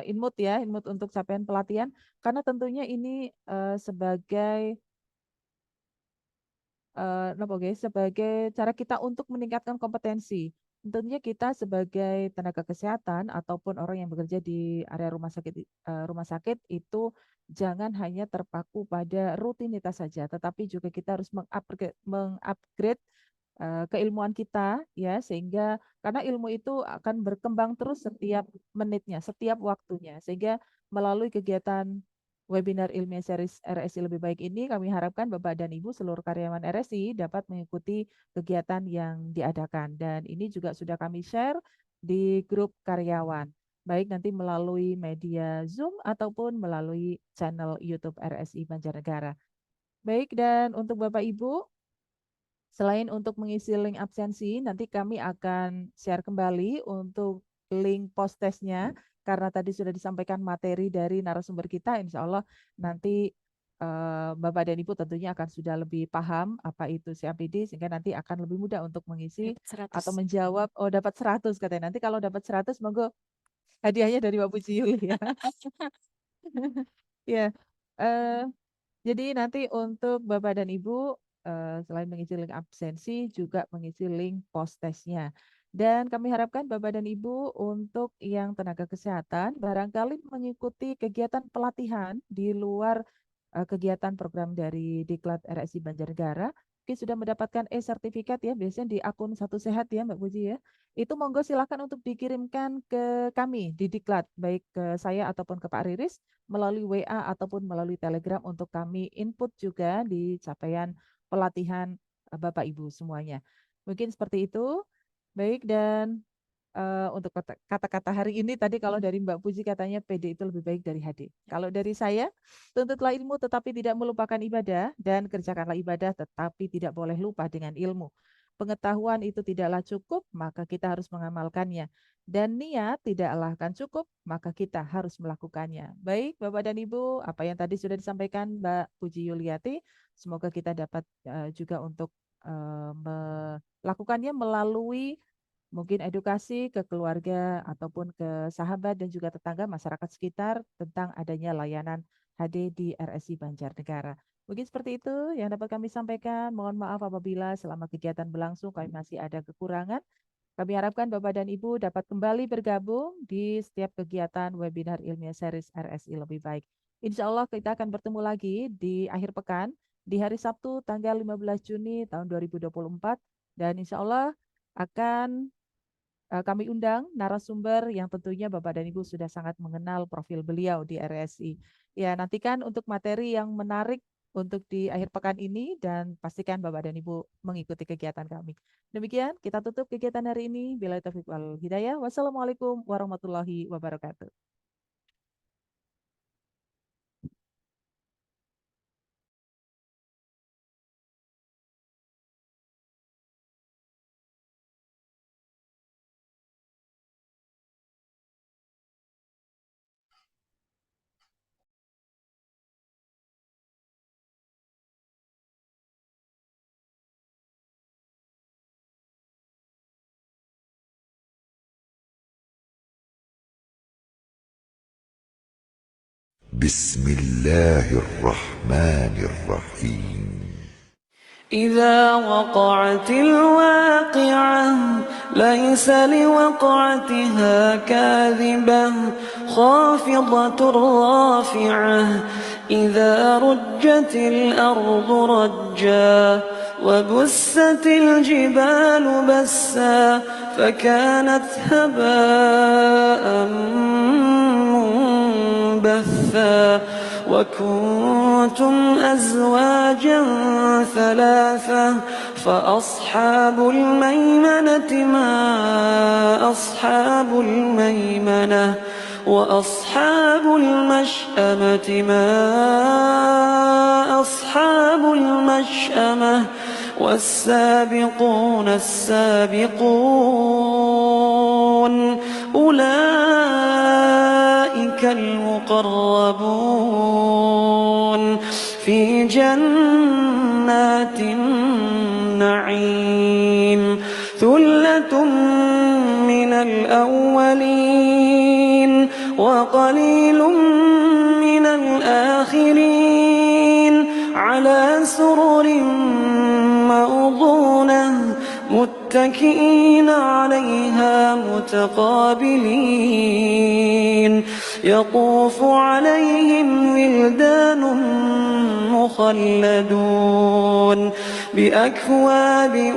input ya, input untuk capaian pelatihan? Karena tentunya ini sebagai sebagai cara kita untuk meningkatkan kompetensi Tentunya kita sebagai tenaga kesehatan ataupun orang yang bekerja di area rumah sakit itu jangan hanya terpaku pada rutinitas saja, tetapi juga kita harus mengupgrade keilmuan kita ya, sehingga karena ilmu itu akan berkembang terus setiap menitnya, setiap waktunya, sehingga melalui kegiatan webinar ilmiah series RSI Lebih Baik ini kami harapkan Bapak dan Ibu seluruh karyawan RSI dapat mengikuti kegiatan yang diadakan, dan ini juga sudah kami share di grup karyawan, baik nanti melalui media Zoom ataupun melalui channel YouTube RSI Banjarnegara. Baik, dan untuk Bapak Ibu, selain untuk mengisi link absensi, nanti kami akan share kembali untuk link post testnya, karena tadi sudah disampaikan materi dari narasumber kita, insya Allah nanti Bapak dan Ibu tentunya akan sudah lebih paham apa itu CAPD, sehingga nanti akan lebih mudah untuk mengisi Dapat atau 100. menjawab. Oh, dapat 100 katanya. Nanti kalau dapat 100, monggo hadiahnya dari Mbak Puji Yuli ya. Ya, eh, jadi nanti untuk Bapak dan Ibu selain mengisi link absensi juga mengisi link post testnya. Dan kami harapkan Bapak dan Ibu untuk yang tenaga kesehatan barangkali mengikuti kegiatan pelatihan di luar kegiatan program dari Diklat RSI Banjarnegara, mungkin sudah mendapatkan e-sertifikat ya, biasanya di akun Satu Sehat ya Mbak Puji ya. Itu monggo silakan untuk dikirimkan ke kami di Diklat, baik ke saya ataupun ke Pak Riris melalui WA ataupun melalui Telegram untuk kami input juga di capaian pelatihan Bapak Ibu semuanya. Mungkin seperti itu. Baik, dan untuk kata-kata hari ini tadi kalau dari Mbak Puji katanya PD itu lebih baik dari HD. Kalau dari saya, tuntutlah ilmu tetapi tidak melupakan ibadah, dan kerjakanlah ibadah tetapi tidak boleh lupa dengan ilmu. Pengetahuan itu tidaklah cukup, maka kita harus mengamalkannya. Dan niat tidaklah akan cukup, maka kita harus melakukannya. Baik, Bapak dan Ibu, apa yang tadi sudah disampaikan Mbak Puji Yuliati, semoga kita dapat juga untuk melakukannya melalui mungkin edukasi ke keluarga ataupun ke sahabat dan juga tetangga masyarakat sekitar tentang adanya layanan HD di RSI Banjarnegara. Mungkin seperti itu yang dapat kami sampaikan. Mohon maaf apabila selama kegiatan berlangsung kami masih ada kekurangan. Kami harapkan Bapak dan Ibu dapat kembali bergabung di setiap kegiatan webinar ilmiah series RSI Lebih Baik. Insya Allah kita akan bertemu lagi di akhir pekan di hari Sabtu tanggal 15 Juni tahun 2024, dan insya Allah akan kami undang narasumber yang tentunya Bapak dan Ibu sudah sangat mengenal profil beliau di RSI. Ya, nantikan untuk materi yang menarik untuk di akhir pekan ini, dan pastikan Bapak dan Ibu mengikuti kegiatan kami. Demikian kita tutup kegiatan hari ini. Bila taufiq wal hidayah. Wassalamualaikum warahmatullahi wabarakatuh. بسم الله الرحمن الرحيم إذا وقعت الواقعة ليس لوقعتها كاذبة خافضة رافعة إذا رجت الأرض رجا وبست الجبال بسا فكانت هباء منبثا وكنتم أزواجا ثلاثة فأصحاب الميمنة ما أصحاب الميمنة وأصحاب المشأمة ما أصحاب المشأمة والسابقون السابقون أولئك المقربون في جنات النعيم ثلة من الأولين وقليل من الآخرين على سرر موضونة متكئين عليها متقابلين يطوف عليهم ولدان مخلدون بأكواب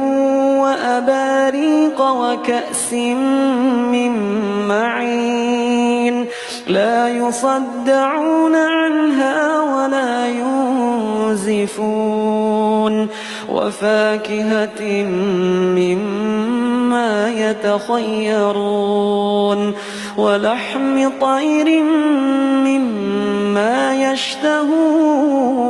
وأباريق وكأس من معين لا يصدعون عنها ولا ينزفون وفاكهة مما يتخيرون ولحم طير مما يشتهون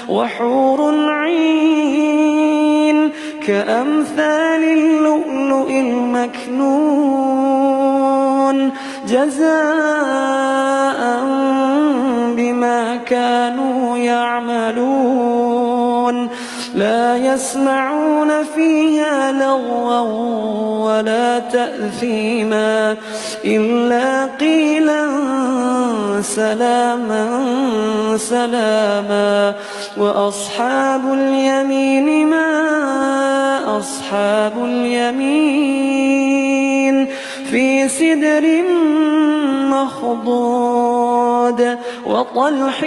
وحور عين كأمثال اللؤلؤ المكنون جزاء بما كانوا يعملون لا يسمعون فيها لغوا ولا تأثيما إلا قيلا سلاما سلاما وأصحاب اليمين ما أصحاب اليمين في سدر مخضود وطلح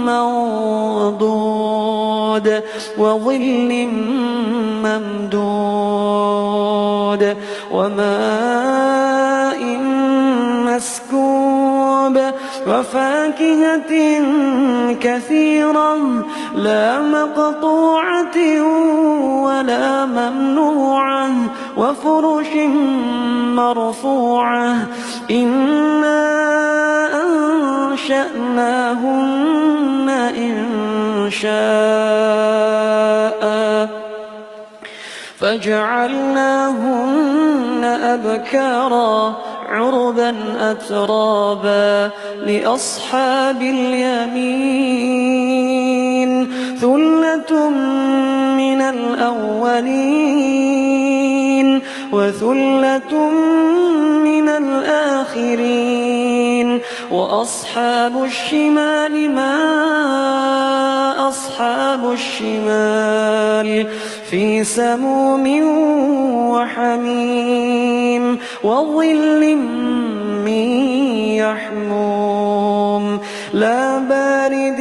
منضود وظل ممدود وماء مسكوب وفاكهة كثيرة لا مقطوعة ولا ممنوعة وفرش مرفوعة إنا أنشأناهن إنشاء فجعلناهن أبكارا عربا أترابا لأصحاب اليمين ثلة من الأولين وثلة من الآخرين وأصحاب الشمال ما أصحاب الشمال في سموم وحميم وظل من يحموم لا بارد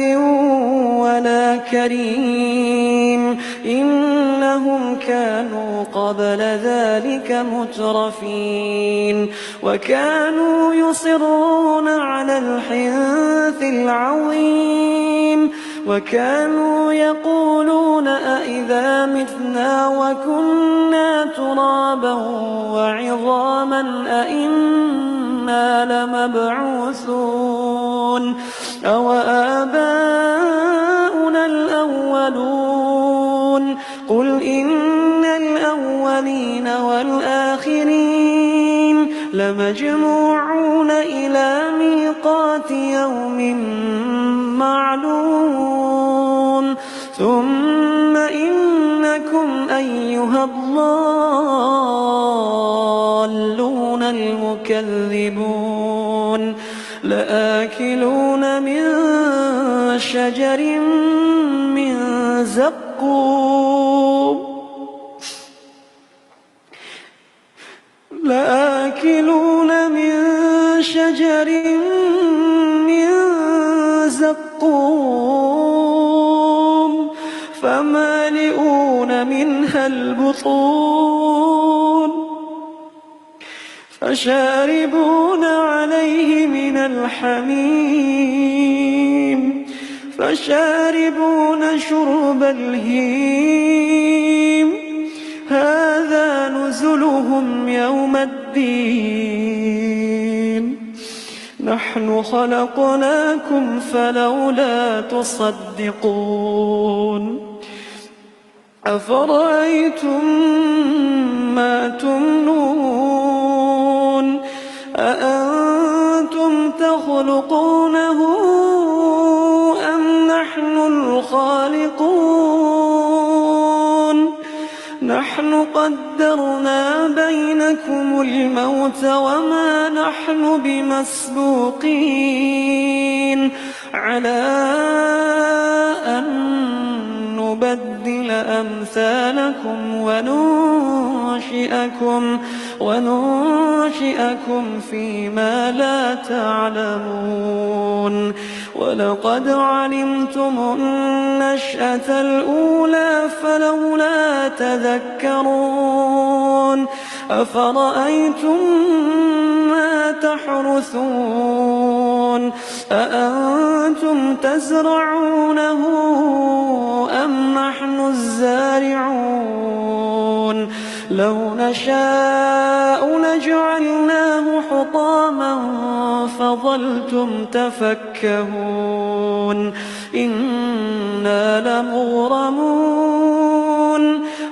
ولا كريم إنهم كانوا قبل ذلك مترفين وكانوا يصرون على الحنث العظيم وكانوا يقولون أئذا متنا وكنا ترابا وعظاما أئنا لمبعوثون أو آباؤنا الأولون قل إن الأولين والآخرين لمجموعون إلى ميقات يوم معلوم ثم إنكم أيها الضالون المكذبون لآكلون من شجر من زقوم لآكلون من شجر من زقوم فمالئون منها البطون فشاربون عليه من الحميم فشاربون شرب الهيم هذا نزلهم يوم الدين نحن خلقناكم فلولا تصدقون أفرأيتم ما تمنون أأنتم تخلقونه أم نحن الخالقون نحن قدرنا بينكم الموت وما نحن بمسبوقين على أن نبدل أمثالكم وننشئكم فيما لا تعلمون ولقد علمتم النشأة الأولى فلولا تذكرون أفرأيتم ما تحرثون أأنتم تزرعونه أم نحن الزارعون لو نشاء لجعلناه حطاما فظلتم تفكهون إنا لمغرمون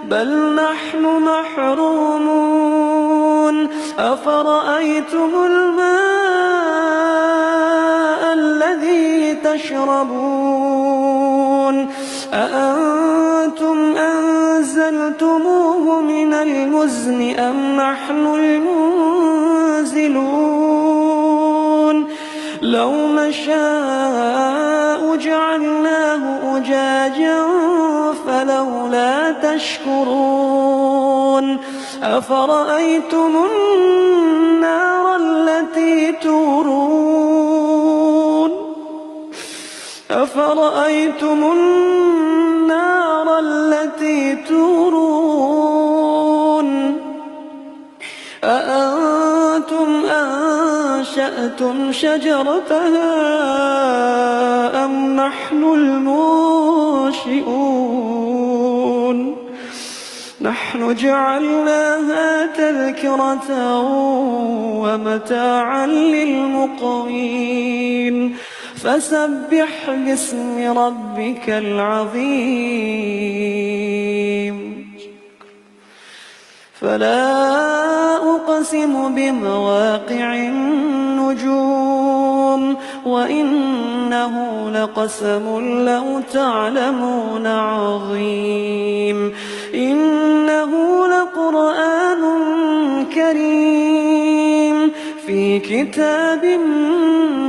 بل نحن محرومون أفرأيتم الماء الذي تشربون أأنتم أنزلتموه من المزن أم نحن المنزلون لو نشاء جعلناه أجاجا فلولا تشكرون أفرأيتم النار التي تورون أفرأيتم النار التي تورون أأنتم أنشأتم شجرتها أم نحن المنشئون نحن جعلناها تذكرة ومتاعا للمقوين فسبح باسم ربك العظيم فلا أقسم بمواقع النجوم وإنه لقسم لو تعلمون عظيم إنه لقرآن كريم في كتاب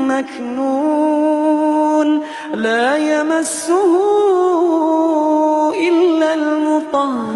مكنون لا يمسه إلا المطهرون